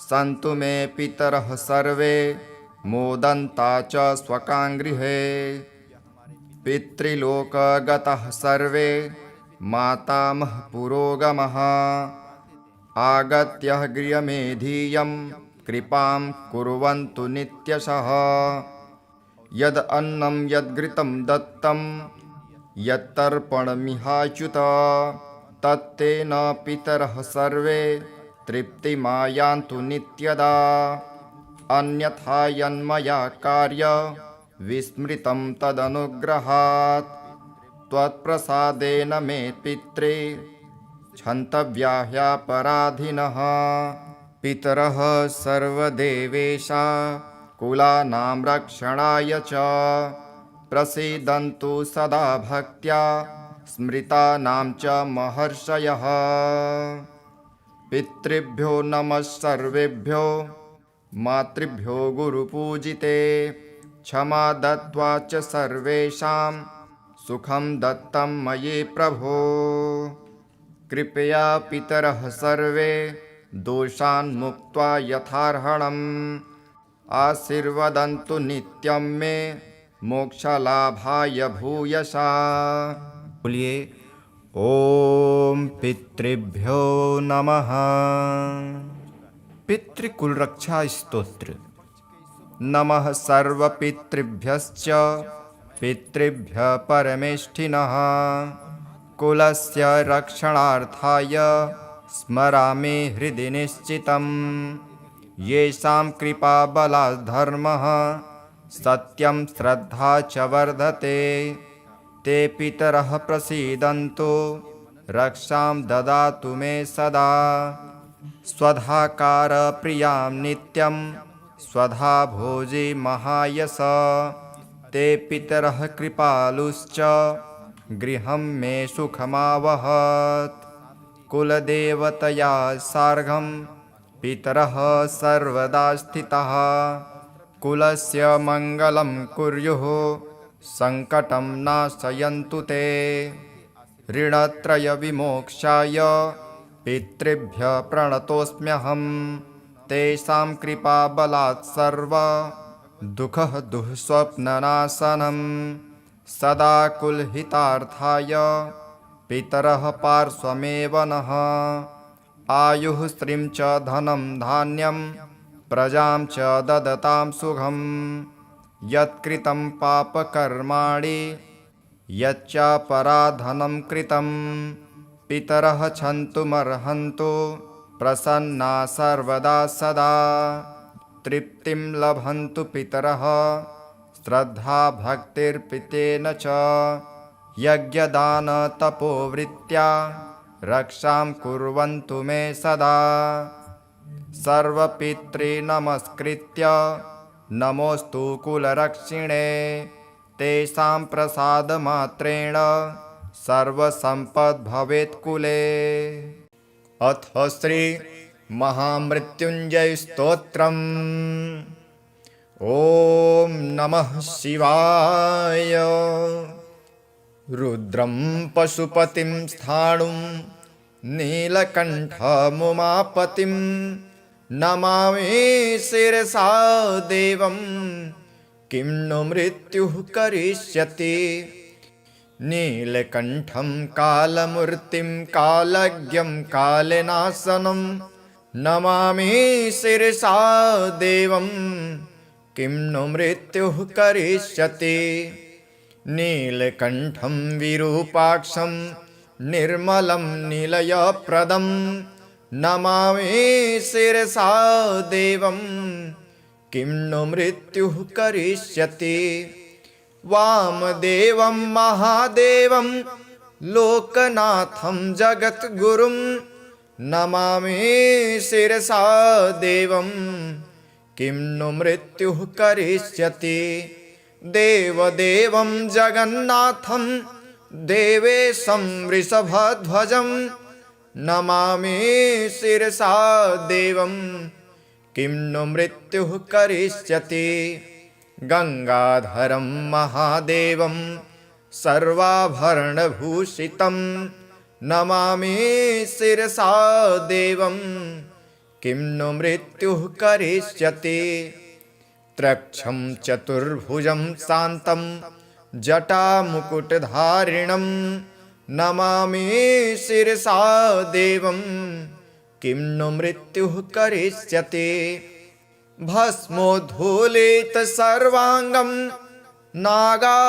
सन्तु मे पितरः सर्वे मोदन्ता च स्वकाङ्गृहे पितृलोकगतः सर्वे मातामह पुरोगमः आगत्य गृहमेधीयं कृपां कुर्वन्तु नित्यशः यद् अन्नं यद्घृतं दत्तं यत्तर्पणमिहाच्युत तत्तेन पितरः सर्वे तृप्तिमायान्तु नित्यदा अन्यथा यन्मया कार्य विस्मृतं तदनुग्रहात् त्वत्प्रसादेन मे पित्रे क्षन्तव्या ह्यपराधिनः पितरः सर्वदेवेशा कुलानां रक्षणाय च प्रसीदन्तु सदा भक्त्या स्मृतानां च महर्षयः पितृभ्यो नमः सर्वेभ्यो मातृभ्यो गुरुपूजिते क्षमा दत्त्वा च सर्वेषां सुखं दत्तं मयि प्रभो कृपया पितरः सर्वे दोषान् मुक्त्वा यथार्हणम् आशीर्वदन्तु नित्यं मे मोक्षलाभाय भूयसा। बोलिए ओम पितृभ्यो नमः। पितृकुल रक्षा स्तोत्र। नमः सर्वपितृभ्यश्च पितृभ्यः परमेष्ठिनः कुलस्य रक्षणार्थाय स्मरामि हृदि निश्चितम् येषां कृपाबलात् धर्मः सत्यं श्रद्धा च वर्धते ते पितरः प्रसीदन्तु रक्षां ददातु मे सदा स्वधाकार प्रियां नित्यं स्वधा भोजी महायश ते पितरः कृपालुश्च गृहं मे सुखमावहत् कुलदेवतया सार्धं पितरः सर्वदा स्थिताः कुलस्य मङ्गलं कुर्युः सङ्कटं नाशयन्तु ते ऋणत्रयविमोक्षाय पितृभ्यः प्रणतोऽस्म्यहं तेषां कृपाबलात् सर्व दुःखः दुःस्वप्ननाशनं सदा कुलहितार्थाय पितरः पार्श्वमेव नः आयुः श्रीं च धनं धान्यं प्रजां च ददतां सुखं यत्कृतं पापकर्माणि यच्चापराधनं कृतं पितरः क्षन्तुमर्हन्तु प्रसन्ना सर्वदा सदा तृप्तिं लभन्तु पितरः श्रद्धा भक्तिर्पितेन च यज्ञदानतपोवृत्त्या रक्षां कुर्वन्तु मे सदा सर्वपितॄनमस्कृत्य नमोऽस्तु कुलरक्षिणे तेषां प्रसादमात्रेण सर्वसम्पद् कुले। अथ श्री महामृत्युञ्जय स्तोत्रम्। ॐ नमः शिवाय। रुद्रं पशुपतिं स्थाणुं नीलकण्ठमुमापतिं नमामि शिरसा देवं किं नु मृत्युः करिष्यति नीलकण्ठं कालमूर्तिं कालज्ञं कालनाशनं नमामि शिरसा देवं किं नु मृत्युः करिष्यति नीलकण्ठं विरूपाक्षं निर्मलं निलयप्रदं नमामि शिरसा देवं किं नु मृत्युः करिष्यति वामदेवं महादेवं लोकनाथं जगद्गुरुं नमामि शिरसा देवं किं नु मृत्युः करिष्यति। देवदेवं जगन्नाथं देवेशं वृषभध्वजं नमामि शिरसा देवं किं नु मृत्युः करिष्यति। गंगाधरं महादेवं सर्वाभरणभूषितं नमामि शिरसा देवं किं नु मृत्युः करिष्यति। त्रक्षं चतुर्भुजं शान्तं जटामुकुटधारिणं नमामि शिरसा देवं किं नु मृत्युः करिष्यति। भस्मोद्धूलित सर्वांगं नागाभरणभूषितं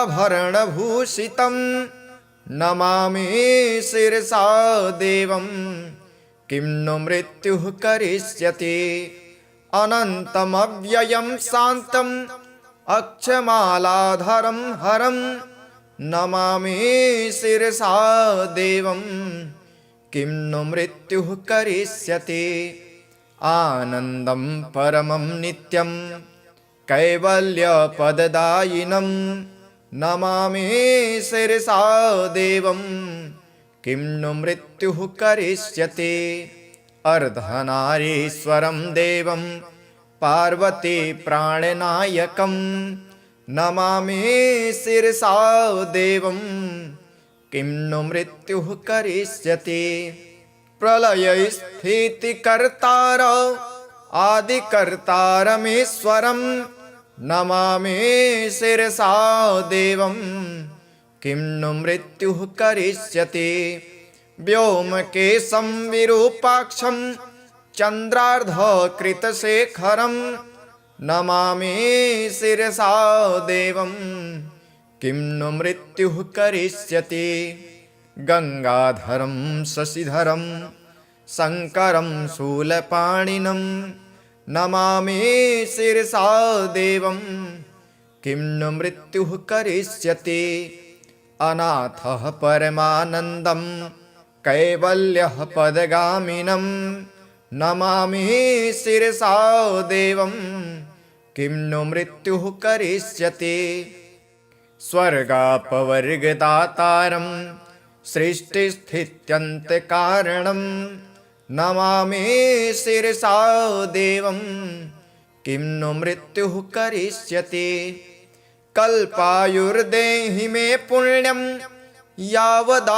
नमामि शिरसा देवं किं नु मृत्युः करिष्यति। अनन्तमव्ययं शान्तम् अक्षमालाधरं हरं नमामि शिरसा देवं किं नु मृत्युः करिष्यति। आनन्दं परमं नित्यं कैवल्यपददायिनं नमामि शिरसा देवं किं नु मृत्युः करिष्यति। अर्धनारीश्वरं देवं पार्वती प्राणनायकं नमामि शिरसा देवं किं नु मृत्युः करिष्यति। प्रलयस्थितिकर्तार आदिकर्तारमीश्वरं नमामि शिरसा देवं किं नु मृत्युः करिष्यति। व्योमकेशं विरूपाक्षं चन्द्रार्धकृतशेखरं नमामि शिरसा देवं किं नु मृत्युः करिष्यति। गंगाधरं शशिधरं शङ्करं शूलपाणिनं नमामि शिरसा देवं किं नु मृत्युः करिष्यति। अनाथः परमानन्दं कैवल्यः पदगामिनं नमामि शिरसा देवं किं नु मृत्युः करिष्यति। स्वर्गापवर्गदातारं सृष्टिस्थित्यन्तकारणं नमामि शिरसा देवं किं नु मृत्युः करिष्यति। कल्पायुर्देहि मे पुण्यं यावदायुगरोगतां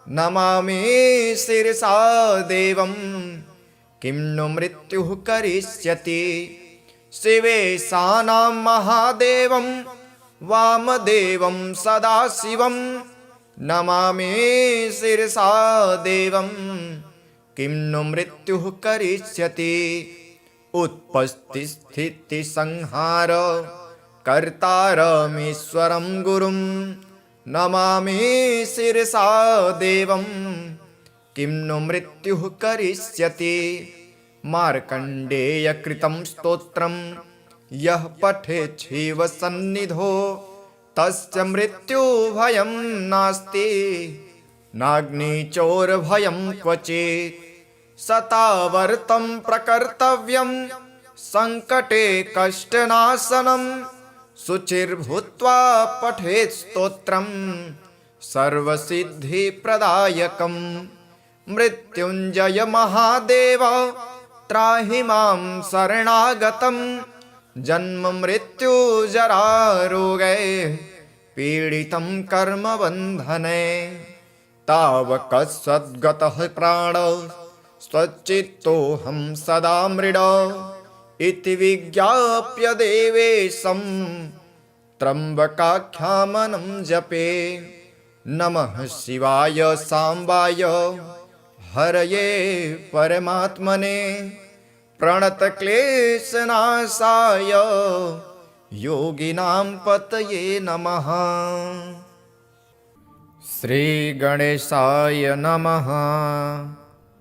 नमामि शिरसा देवं किं नु मृत्युः करिष्यति। शिवेशानां महादेवं वामदेवं सदाशिवं नमामि शिरसा देवं किं नु मृत्युः करिष्यति। उत्पत्तिस्थितिसंहार कर्तारमीश्वरं गुरुं नमामि शिरसा देवं किं नु मृत्युः करिष्यति। मार्कण्डेयकृतं स्तोत्रं यः पठेत् शिवसन्निधौ तस्य मृत्युभयं नास्ति नाग्निचोरभयं क्वचित्। शतावर्तं प्रकर्तव्यं संकटे कष्टनाशनं शुचिर्भूत्वा पठेत् स्तोत्रं सर्वसिद्धिप्रदायकं। मृत्युञ्जय महादेव त्राहि मां शरणागतं जन्म मृत्यु जरा रोगे पीडितं कर्मबन्धने। तावकसद्गतः प्राण स्वच्चित्तोऽहं सदा मृड इति विज्ञाप्य देवेशं त्र्यम्बकाख्यामनं जपे। नमः शिवाय साम्बाय हरये परमात्मने प्रणतक्लेशनाशाय योगिनां पतये नमः। श्रीगणेशाय नमः।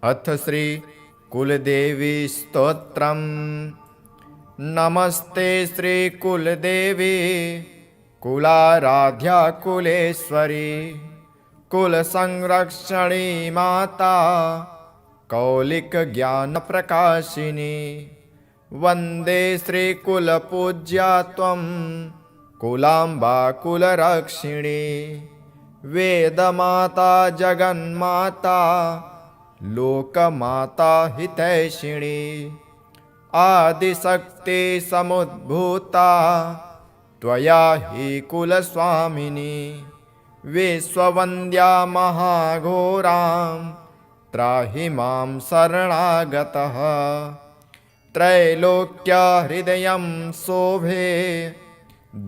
अथ श्री कुलदेवी स्तोत्रम्। नमस्ते श्री कुलदेवी कुलाराध्या कुलेश्वरी कुलसंरक्षणी माता कौलिकज्ञानप्रकाशिनी वन्दे श्रीकुलपूज्या त्वं कुलाम्बा कुलरक्षिणी वेदमाता जगन्माता लोकमाता हितैषिणी आदिशक्ति समुद्भूता त्वया हि कुलस्वामिनी विश्ववन्द्या महाघोरां त्राहि मां शरणागतः त्रैलोक्यहृदयं शोभे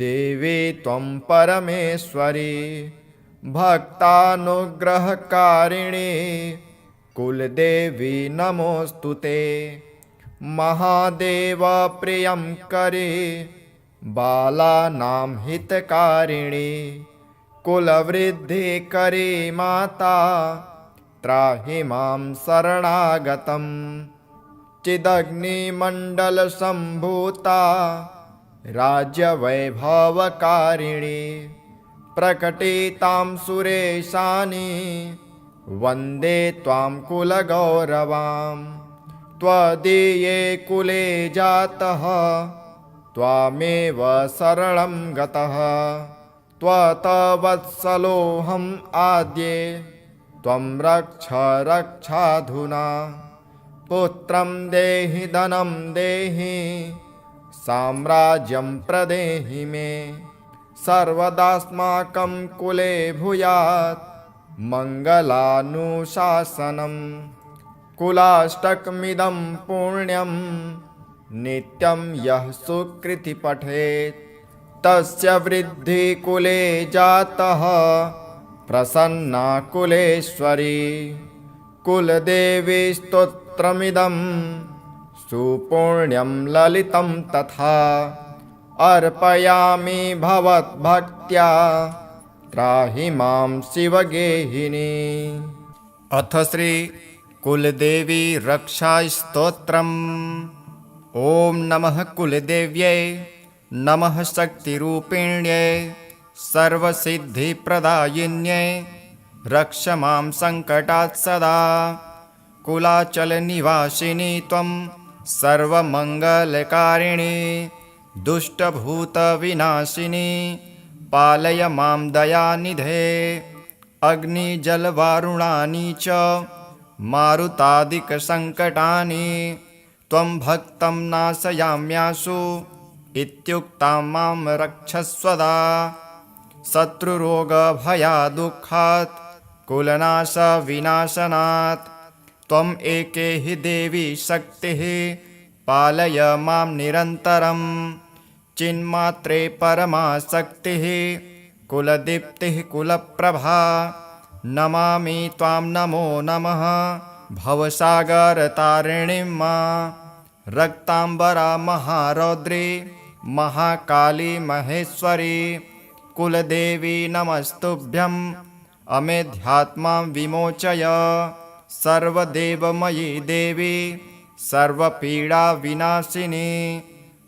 देवी त्वं परमेश्वरी भक्तानुग्रहकारिणी कुलदेवी नमोऽस्तुते महादेवप्रियं करे बालानां हितकारिणी कुलवृद्धिकरी माता त्राहि मां शरणागतं चिदग्निमण्डलसम्भूता राज्यवैभवकारिणी प्रकटितां सुरेशानि वन्दे त्वां कुलगौरवां त्वदीये कुले जातः त्वामेव शरणं गतः त्वत्वत्सलोऽहम् आद्ये त्वं रक्ष रक्षाधुना पुत्रं देहि धनं देहि साम्राज्यं प्रदेहि मे सर्वदास्माकं कुले भूयात् मङ्गलानुशासनं कुलाष्टकमिदं पुण्यं नित्यं यः सुकृति पठेत् तस्य वृद्धि कुले जातः प्रसन्ना कुलेश्वरी कुलदेवी स्तोत्रमिदं सुपुण्यं ललितं तथा अर्पयामि भवद्भक्त्या त्राहि मां शिवगेहिनी। अथ श्री कुलदेवी रक्षास्तोत्रम्। ॐ नमः कुलदेव्यै नमः शक्तिरूपिण्यै सर्वसिद्धिप्रदायिन्यै रक्ष मां सङ्कटात् सदा कुलाचलनिवासिनी त्वं सर्वमङ्गलकारिणी दुष्टभूतविनाशिनी पालय मां दयानिधे अग्निजलवारुणानि च मारुतादिकसङ्कटानि त्वं भक्तं नाशयाम्याशु इत्युक्तां मां रक्षस्वदा शत्रुरोगभयादुःखात् कुलनाशविनाशनात् त्वम् एके हि देवी शक्तिः पालय मां निरन्तरं चिन्मात्रे परमाशक्तिः कुलदीप्तिः कुलप्रभा नमामि त्वां नमो नमः भवसागरतारिणीं मा रक्ताम्बरा महारौद्री महाकाली महेश्वरी कुलदेवी नमस्तुभ्यं अमेध्यात्मां विमोचय सर्वदेवमयी देवी सर्वपीडाविनाशिनी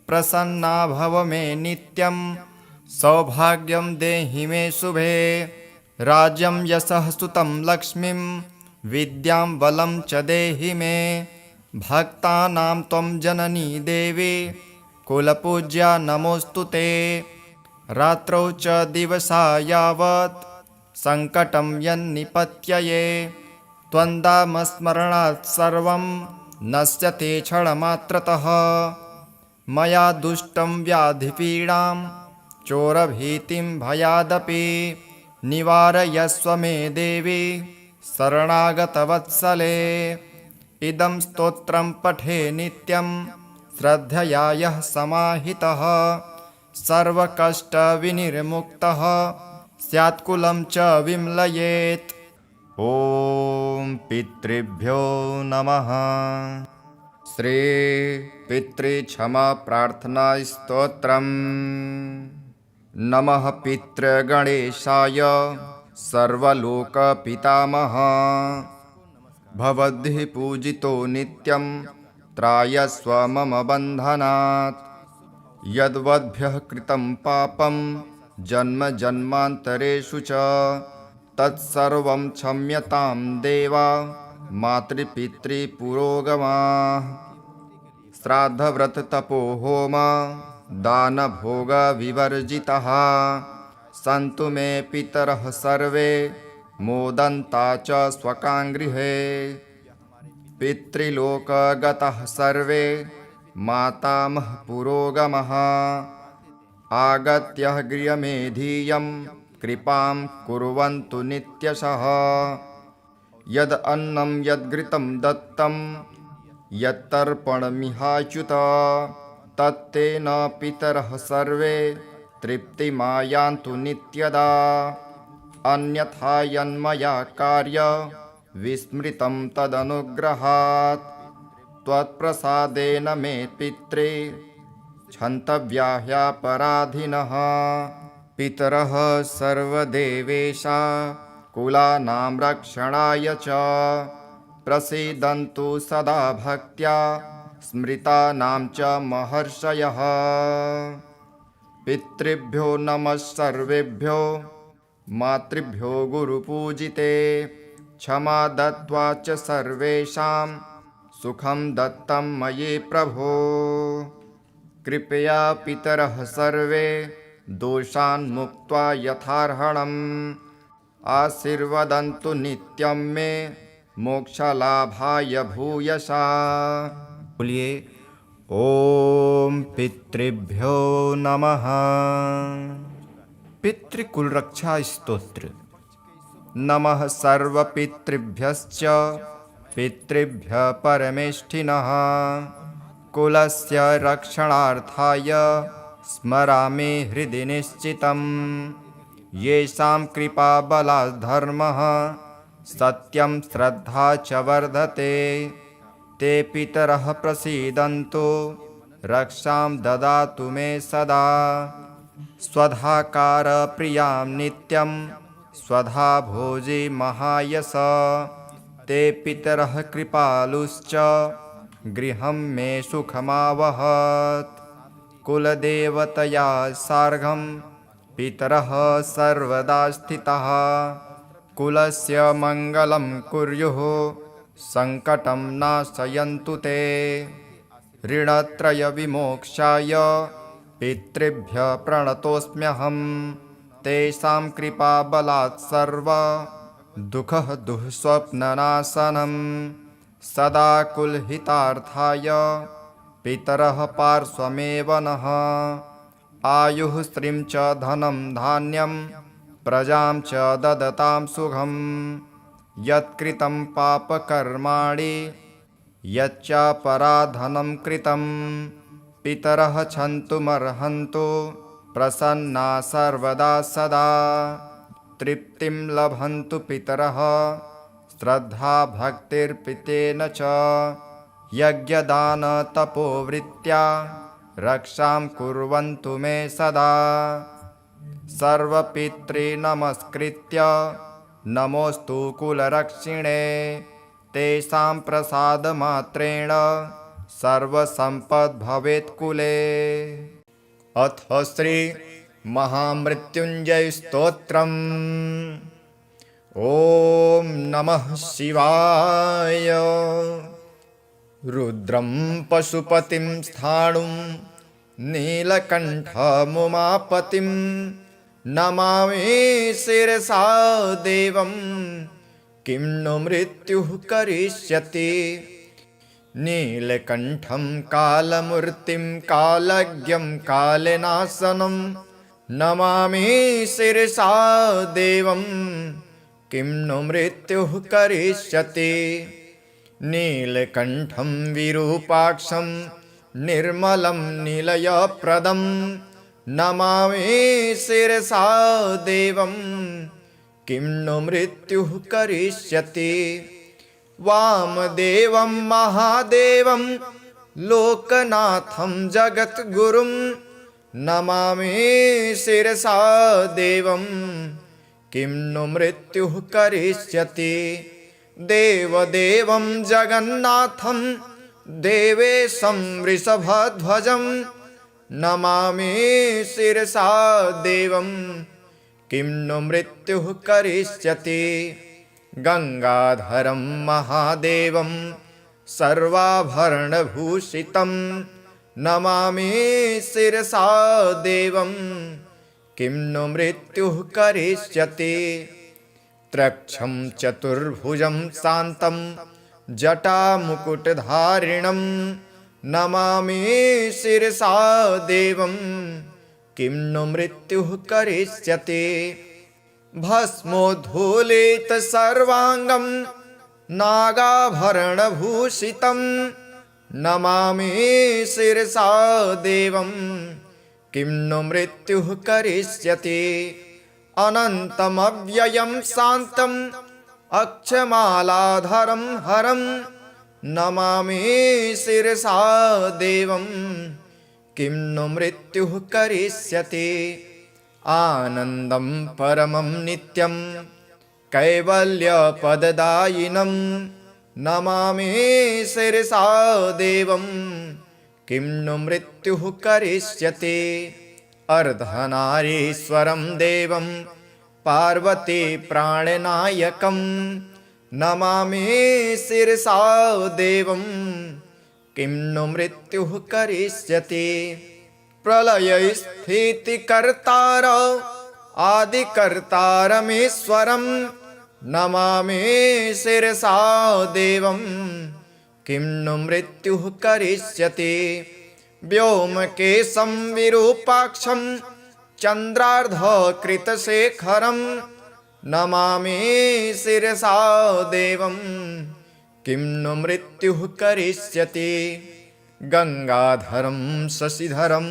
प्रसन्ना भव मे नित्यं सौभाग्यं देहि मे शुभे राज्यं यशः सुतं लक्ष्मीं विद्यां बलं च देहि मे भक्तानां त्वं जननी देवी कुलपूज्या नमोऽस्तु ते रात्रौ च दिवसा यावत् सङ्कटं यन्निपत्यये त्वन्दामस्मरणात् सर्वं नश्यते क्षणमात्रतः मया दुष्टं व्याधिपीडां चोरभीतिं भयादपि निवारयस्व मे देवी शरणागतवत्सले इदं स्तोत्रं पठे नित्यं श्रद्धया यः समाहितः सर्वकष्टविनिर्मुक्तः स्यात्कुलं च विम्लयेत्। ॐ पितृभ्यो नमः। श्री पितृक्षमा प्रार्थना स्तोत्रम्। नमः पितृगणेशाय सर्वलोकपितामह भवद्भिः पूजितो नित्यं त्रायस्व मम बन्धनात् यद्वद्भ्यः कृतं पापं जन्म जन्मान्तरेषु च तत्सर्वं क्षम्यतां देवा मातृपितृपुरोगमाः श्राद्धव्रततपोहोम दानभोगविवर्जिताः सन्तु मे पितरः सर्वे मोदन्ता च स्वकाङ्गृहे पितृलोकगतः सर्वे मातामह पुरोगमः आगत्य गृहमेधीयं कृपां कुर्वन्तु नित्यशः यद् अन्नं यद्घृतं दत्तं यत्तर्पणमिहाच्युत तत्तेन पितरः सर्वे तृप्तिमायान्तु नित्यदा अन्यथा यन्मया कार्य विस्मृतं तदनुग्रहात् त्वत्प्रसादेन मे पित्रे क्षन्तव्या ह्यपराधिनः पितरः सर्वदेवेशा कुलानां रक्षणाय च प्रसीदन्तु सदा भक्त्या स्मृतानां च महर्षयः पितृभ्यो नमः सर्वेभ्यो मातृभ्यो गुरुपूजिते क्षमा दत्त्वा च सर्वेषां सुखं दत्तं मयि प्रभो कृपया पितरः सर्वे दोषान् मुक्त्वा यथार्हणम् आशीर्वदन्तु नित्यं मे मोक्षलाभाय भूयसा। बोलिए ओम पितृभ्यो नमः। पितृकुल रक्षा स्तोत्र। नमः सर्वपितृभ्यश्च पितृभ्यः परमेष्ठिनः कुलस्य रक्षणार्थाय स्मरामि हृदि निश्चितम् येषां कृपाबलात् धर्मः सत्यं श्रद्धा च वर्धते ते पितरः प्रसीदन्तु रक्षां ददातु मे सदा स्वधाकार प्रियां नित्यं स्वधा भोजे महायश ते पितरः कृपालुश्च गृहं मे सुखमावहत् कुलदेवतया सार्धं पितरः सर्वदा स्थिताः कुलस्य मङ्गलं कुर्युः सङ्कटं नाशयन्तु ते ऋणत्रयविमोक्षाय पितृभ्यः प्रणतोऽस्म्यहं तेषां कृपाबलात् सर्व दुःखः दुःस्वप्ननाशनं सदा कुलहितार्थाय पितरः पार्श्वमेव नः आयुः श्रीं च धनं धान्यं प्रजां च ददतां सुखं यत्कृतं पापकर्माणि यच्चापराधनं कृतं पितरः क्षन्तुमर्हन्तु प्रसन्ना सर्वदा सदा तृप्तिं लभन्तु पितरः श्रद्धा भक्तिर्पितेन च यज्ञदानतपोवृत्त्या रक्षां कुर्वन्तु मे सदा सर्वपितॄनमस्कृत्य नमोऽस्तु कुलरक्षिणे तेषां प्रसादमात्रेण सर्वसम्पद् कुले। अथ श्री महामृत्युञ्जय स्तोत्रम्। ॐ नमः शिवाय। रुद्रं पशुपतिं स्थाणुं नीलकण्ठमुमापतिं नमामि शिरसा देवं किं नु मृत्युः करिष्यति नीलकण्ठं कालमूर्तिं कालज्ञं कालनाशनं नमामि शिरसा देवं किं नु मृत्युः करिष्यति नीलकण्ठं विरूपाक्षं निर्मलं निलयप्रदं नमामि शिरसा देवं किं नु मृत्युः करिष्यति वामदेवं महादेवं लोकनाथं जगद्गुरुं नमामि शिरसा देवं किं नु मृत्युः करिष्यति देवदेवं जगन्नाथं देवेशं वृषभध्वजं नमामि शिरसा देवं किं नु मृत्युः करिष्यति गंगाधरं महादेवं सर्वाभरणभूषितं नमामि शिरसा देवं किं नु मृत्युः करिष्यति। त्रक्षं चतुर्भुजं शान्तं जटामुकुटधारिणं नमामि शिरसा देवं किं नु मृत्युः करिष्यति। भस्मोद्धूलित सर्वांगं नागाभरणभूषितं नमामि शिरसा देवं किं नु मृत्युः करिष्यति। अनन्तमव्ययं शान्तम् अक्षमालाधरं हरं नमामि शिरसा देवं किं नु मृत्युः करिष्यति। आनन्दं परमं नित्यं कैवल्यपददायिनं नमामि शिरसा देवं किं नु मृत्युः करिष्यति। अर्धनारीश्वरं देवं पार्वती प्राणनायकं नमामि शिरसा देवं किं नु मृत्युः करिष्यति। प्रलयस्फीतिकर्तार आदिकर्तारमीश्वरं नमामि शिरसा देवं किं नु मृत्युः करिष्यति। व्योमकेशं विरूपाक्षं चन्द्रार्धकृतशेखरं नमामि शिरसा देवं किं नु मृत्युः करिष्यति। गंगाधरं शशिधरं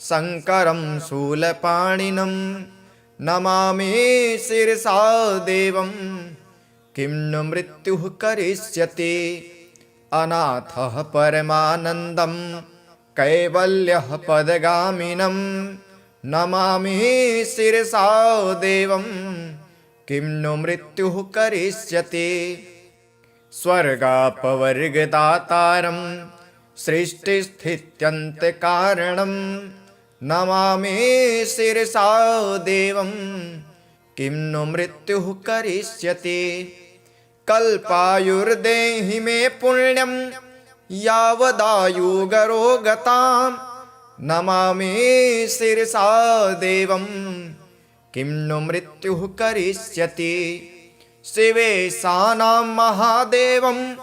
शङ्करं शूलपाणिनं नमामि शिरसा देवं किं नु मृत्युः करिष्यति। अनाथः परमानन्दं कैवल्यः पदगामिनं नमामि शिरसा देवं किं नु मृत्युः करिष्यति। स्वर्गापवर्गदातारं सृष्टिस्थित्यन्तकारणं नमामि शिरसा देवं किं नु मृत्युः करिष्यति। कल्पायुर्देहि मे पुण्यं यावदायुगरोगतां नमामि शिरसा देवं किं नु मृत्युः करिष्यति। शिवेशानां महादेवं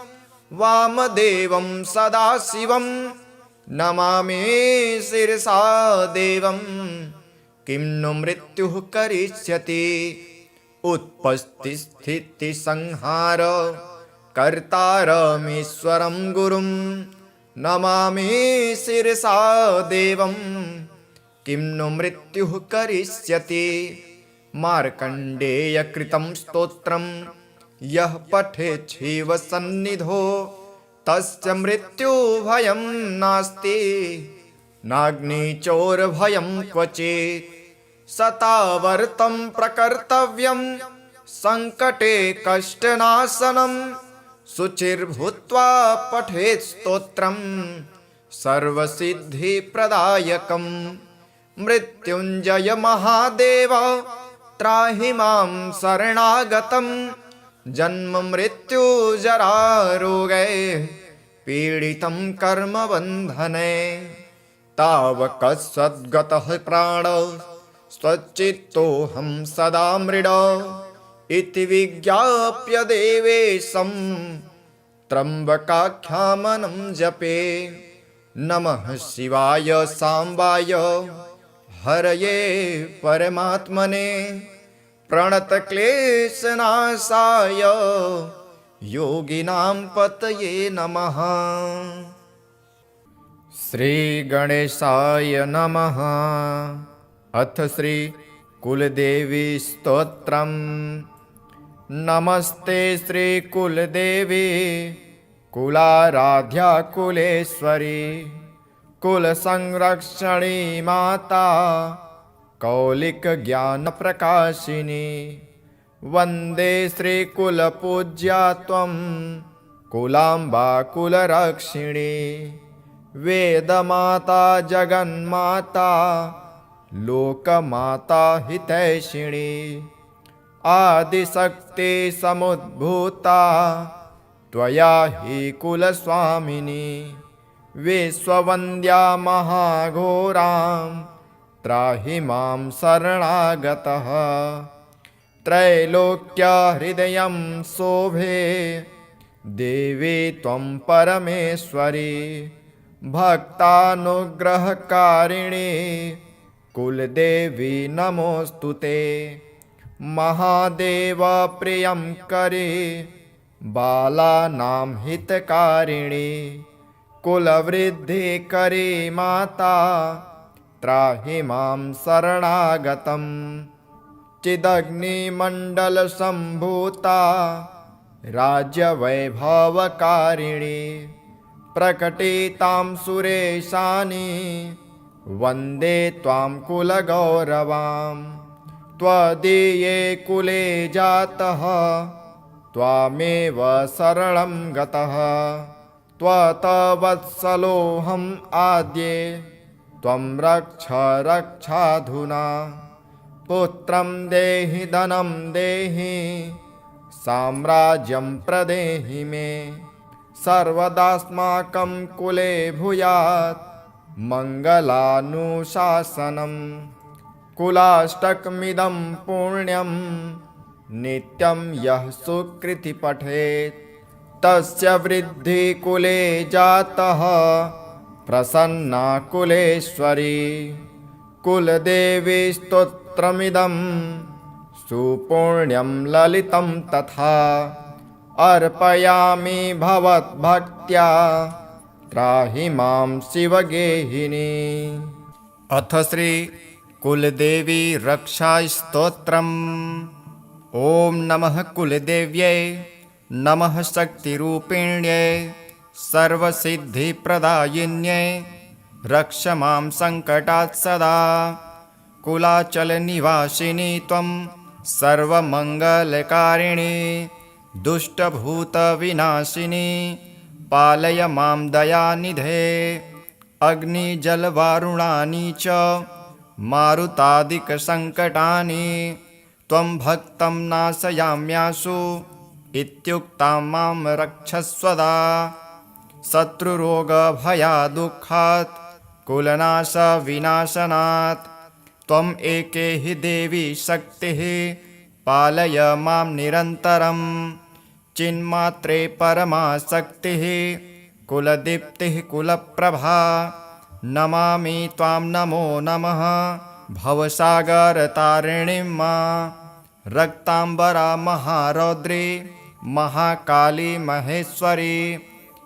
वामदेवं सदाशिवं नमामि शिरसा देवं किं नु मृत्युः करिष्यति। उत्पत्तिस्थितिसंहार कर्तारमीश्वरं गुरुं नमामि शिरसा देवं किं नु मृत्युः करिष्यति। मार्कण्डेयकृतं स्तोत्रं यः पठेत् शिवसन्निधौ तस्य मृत्युभयं नास्ति नाग्निचोरभयं क्वचित्। शतावर्तं प्रकर्तव्यं संकटे कष्टनाशनं शुचिर्भूत्वा पठेत् स्तोत्रं सर्वसिद्धिप्रदायकं। मृत्युञ्जय महादेव त्राहि मां शरणागतं जन्म मृत्यु जरा रोगे पीडितं कर्मबन्धने। तावकसद्गतः प्राण स्वच्चित्तोऽहं सदा मृड इति विज्ञाप्य देवेशं त्र्यम्बकाख्यामनं जपे। नमः शिवाय साम्बाय हरये परमात्मने प्रणतक्लेशनाशाय योगिनां पतये नमः। श्रीगणेशाय नमः। अथ श्री कुलदेवी स्तोत्रम्। नमस्ते श्री कुलदेवी कुलाराध्या कुलेश्वरी कुलसंरक्षणी माता कौलिक ज्ञान प्रकाशिनी। वंदे श्री कुलपूज्या त्वं कुलाम्बा कुलरक्षिणी। वेदमाता जगन्माता लोकमाता हितैषिणी। आदिशक्ति समुद्भूता त्वया हि कुलस्वामिनी विश्ववन्द्या महाघोरां त्राहि मां शरणागतः त्रैलोक्यहृदयं शोभे देवी त्वं परमेश्वरी भक्तानुग्रहकारिणी कुलदेवी नमोऽस्तु ते महादेव प्रियं करे बालानां हितकारिणी कुलवृद्धि करे माता त्राहि मां शरणागतं चिदग्निमण्डलसम्भूता राज्यवैभवकारिणी प्रकटितां सुरेशानि वन्दे त्वां कुलगौरवां त्वदीये कुले जातः त्वामेव शरणं गतः त्वत्वत्सलोऽहम् आद्ये त्वं रक्ष रक्षाधुना पुत्रं देहि धनं देहि साम्राज्यं प्रदेहि मे सर्वदास्माकं कुले भूयात् मङ्गलानुशासनं कुलाष्टकमिदं पुण्यं नित्यं यः सुकृति पठेत् तस्य वृद्धि कुले जातः प्रसन्ना कुलेश्वरी कुलदेवी स्तोत्रमिदं सुपुण्यं ललितं तथा अर्पयामि भवद्भक्त्या त्राहि मां शिवगेहिनी। अथ श्री कुलदेवी रक्षास्तोत्रम्। ॐ नमः कुलदेव्यै नमः शक्तिरूपिण्यै सर्वसिद्धिप्रदायिन्यै रक्ष मां सङ्कटात् सदा कुलाचलनिवासिनी त्वं सर्वमङ्गलकारिणी दुष्टभूतविनाशिनी पालय मां दयानिधे अग्निजलवारुणानि च मारुतादिकसङ्कटानि त्वं भक्तं नाशयाम्याशु इत्युक्तां मां रक्षस्वदा शत्रुरोगभयादुःखात् कुलनाशविनाशनात् त्वम् एके हि देवी शक्तिः पालय मां निरन्तरं चिन्मात्रे परमाशक्तिः कुलदीप्तिः कुलप्रभा नमामि त्वां नमो नमः भवसागरतारिणीं मा रक्ताम्बरा महारौद्री महाकाली महेश्वरी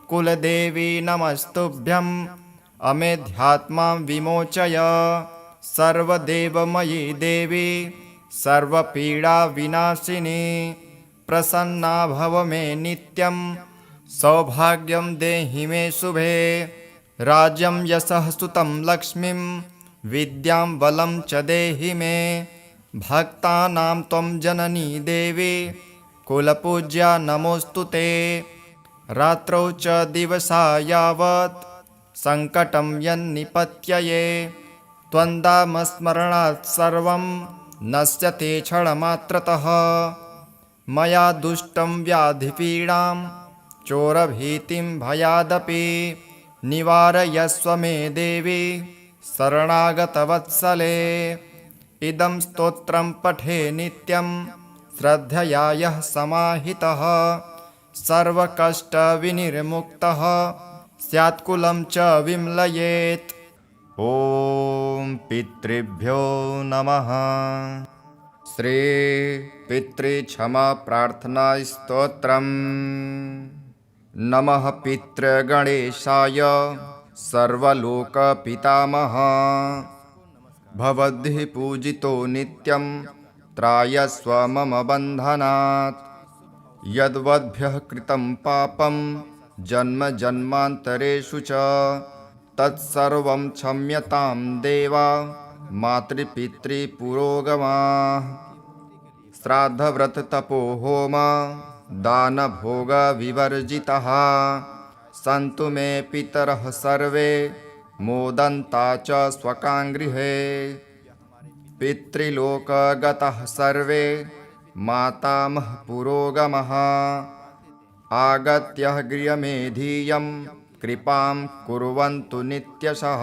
कुलदेवी नमस्तुभ्यं अमेध्यात्मां विमोचय सर्वदेवमयी देवी सर्वपीडाविनाशिनी प्रसन्ना भव मे नित्यं सौभाग्यं देहि मे शुभे राज्यं यशः सुतं लक्ष्मीं विद्यां बलं च देहि मे भक्तानां त्वं जननी देवी कुलपूज्या नमोऽस्तु ते रात्रौ च दिवसा यावत् सङ्कटं यन्निपत्यये त्वन्दामस्मरणात् सर्वं नश्यते क्षणमात्रतः मया दुष्टं व्याधिपीडां चोरभीतिं भयादपि निवारयस्व मे देवी शरणागतवत्सले इदं स्तोत्रं पठे नित्यं श्रद्धया यः समाहितः सर्वकष्टविनिर्मुक्तः स्यात्कुलं च विम्लयेत्। ॐ पितृभ्यो नमः। श्री पितृक्षमा प्रार्थना स्तोत्रम्। नमः पितृगणेशाय सर्वलोकपितामह भवद्भिः पूजितो नित्यं त्रायस्व मम बन्धनात् यद्वद्भ्यः कृतं पापं जन्म जन्मान्तरेषु च तत्सर्वं क्षम्यतां देवा मातृपितृपुरोगमाः श्राद्धव्रततपो होम दानभोगविवर्जिताः सन्तु मे पितरः सर्वे मोदन्ता च स्वकाङ्गृहे पितृलोकगताः सर्वे मातामह पुरोगमः आगत्य गृहमेधीयं कृपां कुर्वन्तु नित्यशः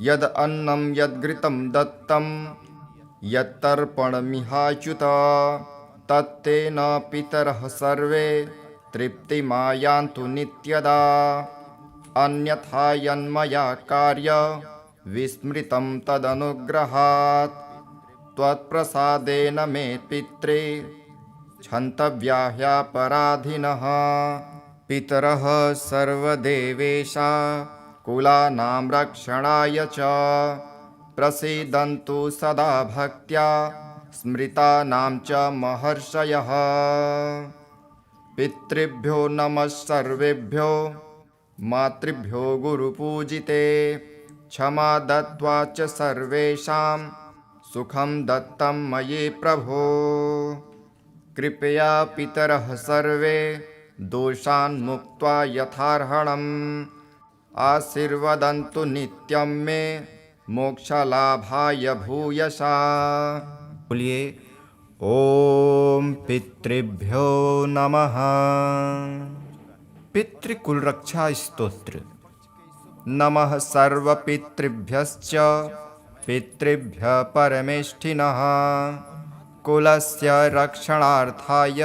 यद् अन्नं यद्घृतं दत्तं यत्तर्पणमिहाच्युत तत्तेन पितरः सर्वे तृप्तिमायान्तु नित्यदा अन्यथा यन्मया कार्य विस्मृतं तदनुग्रहात् त्वत्प्रसादेन मे पित्रे क्षन्तव्या ह्यपराधिनः पितरः सर्वदेवेशा कुलानां रक्षणाय च प्रसीदन्तु सदा भक्त्या स्मृतानां च महर्षयः पितृभ्यो नमः सर्वेभ्यो मातृभ्यो गुरुपूजिते क्षमा दत्त्वा च सर्वेषां सुखं दत्तं मयि प्रभो कृपया पितरः सर्वे दोषान् मुक्त्वा यथार्हणम् आशीर्वदन्तु नित्यं मे मोक्षलाभाय भूयसा। बोलिए ओम पितृभ्यो नमः। पितृकुल रक्षा स्तोत्र। नमः सर्वपितृभ्यश्च पितृभ्यः परमेष्ठिनः कुलस्य रक्षणार्थाय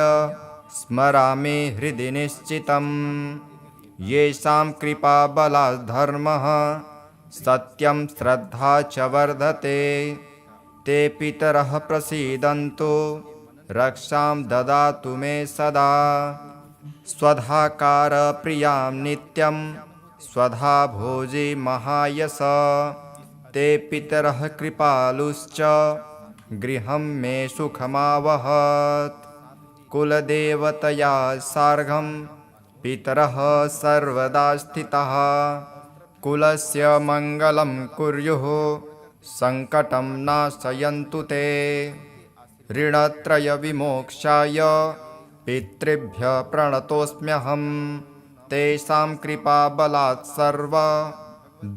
स्मरामि हृदि निश्चितम् येषां कृपाबलात् धर्मः सत्यं श्रद्धा च वर्धते ते पितरः प्रसीदन्तु रक्षां ददातु मे सदा स्वधाकार प्रियां नित्यं स्वधा भोजी महायस ते पितरः कृपालुश्च गृहं मे सुखमावहत् कुलदेवतया सार्धं पितरः सर्वदा स्थितः कुलस्य मङ्गलं कुर्युः सङ्कटं नाशयन्तु ते ऋणत्रयविमोक्षाय पितृभ्यः प्रणतोऽस्म्यहं तेषां कृपाबलात् सर्व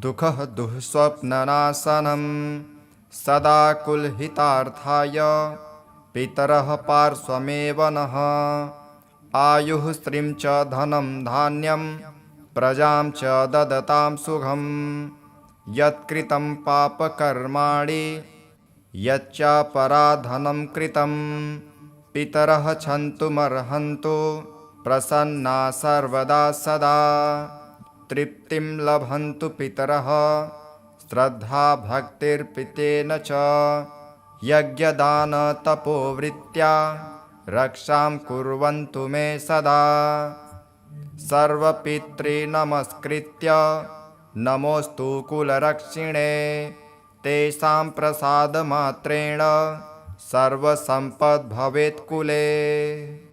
दुःखः दुःस्वप्ननाशनं सदा कुलहितार्थाय पितरः पार्श्वमेव नः आयुः श्रीं च धनं धान्यं प्रजां च ददतां सुखं यत्कृतं पापकर्माणि यच्चापराधनं कृतं पितरः क्षन्तुमर्हन्तु प्रसन्ना सर्वदा सदा तृप्तिं लभन्तु पितरः श्रद्धा भक्तिर्पितेन च यज्ञदानतपोवृत्त्या रक्षां कुर्वन्तु मे सदा सर्वपितॄनमस्कृत्य नमोऽस्तु कुलरक्षिणे तेषां प्रसादमात्रेण सर्वसम्पद् भवेत् कुले।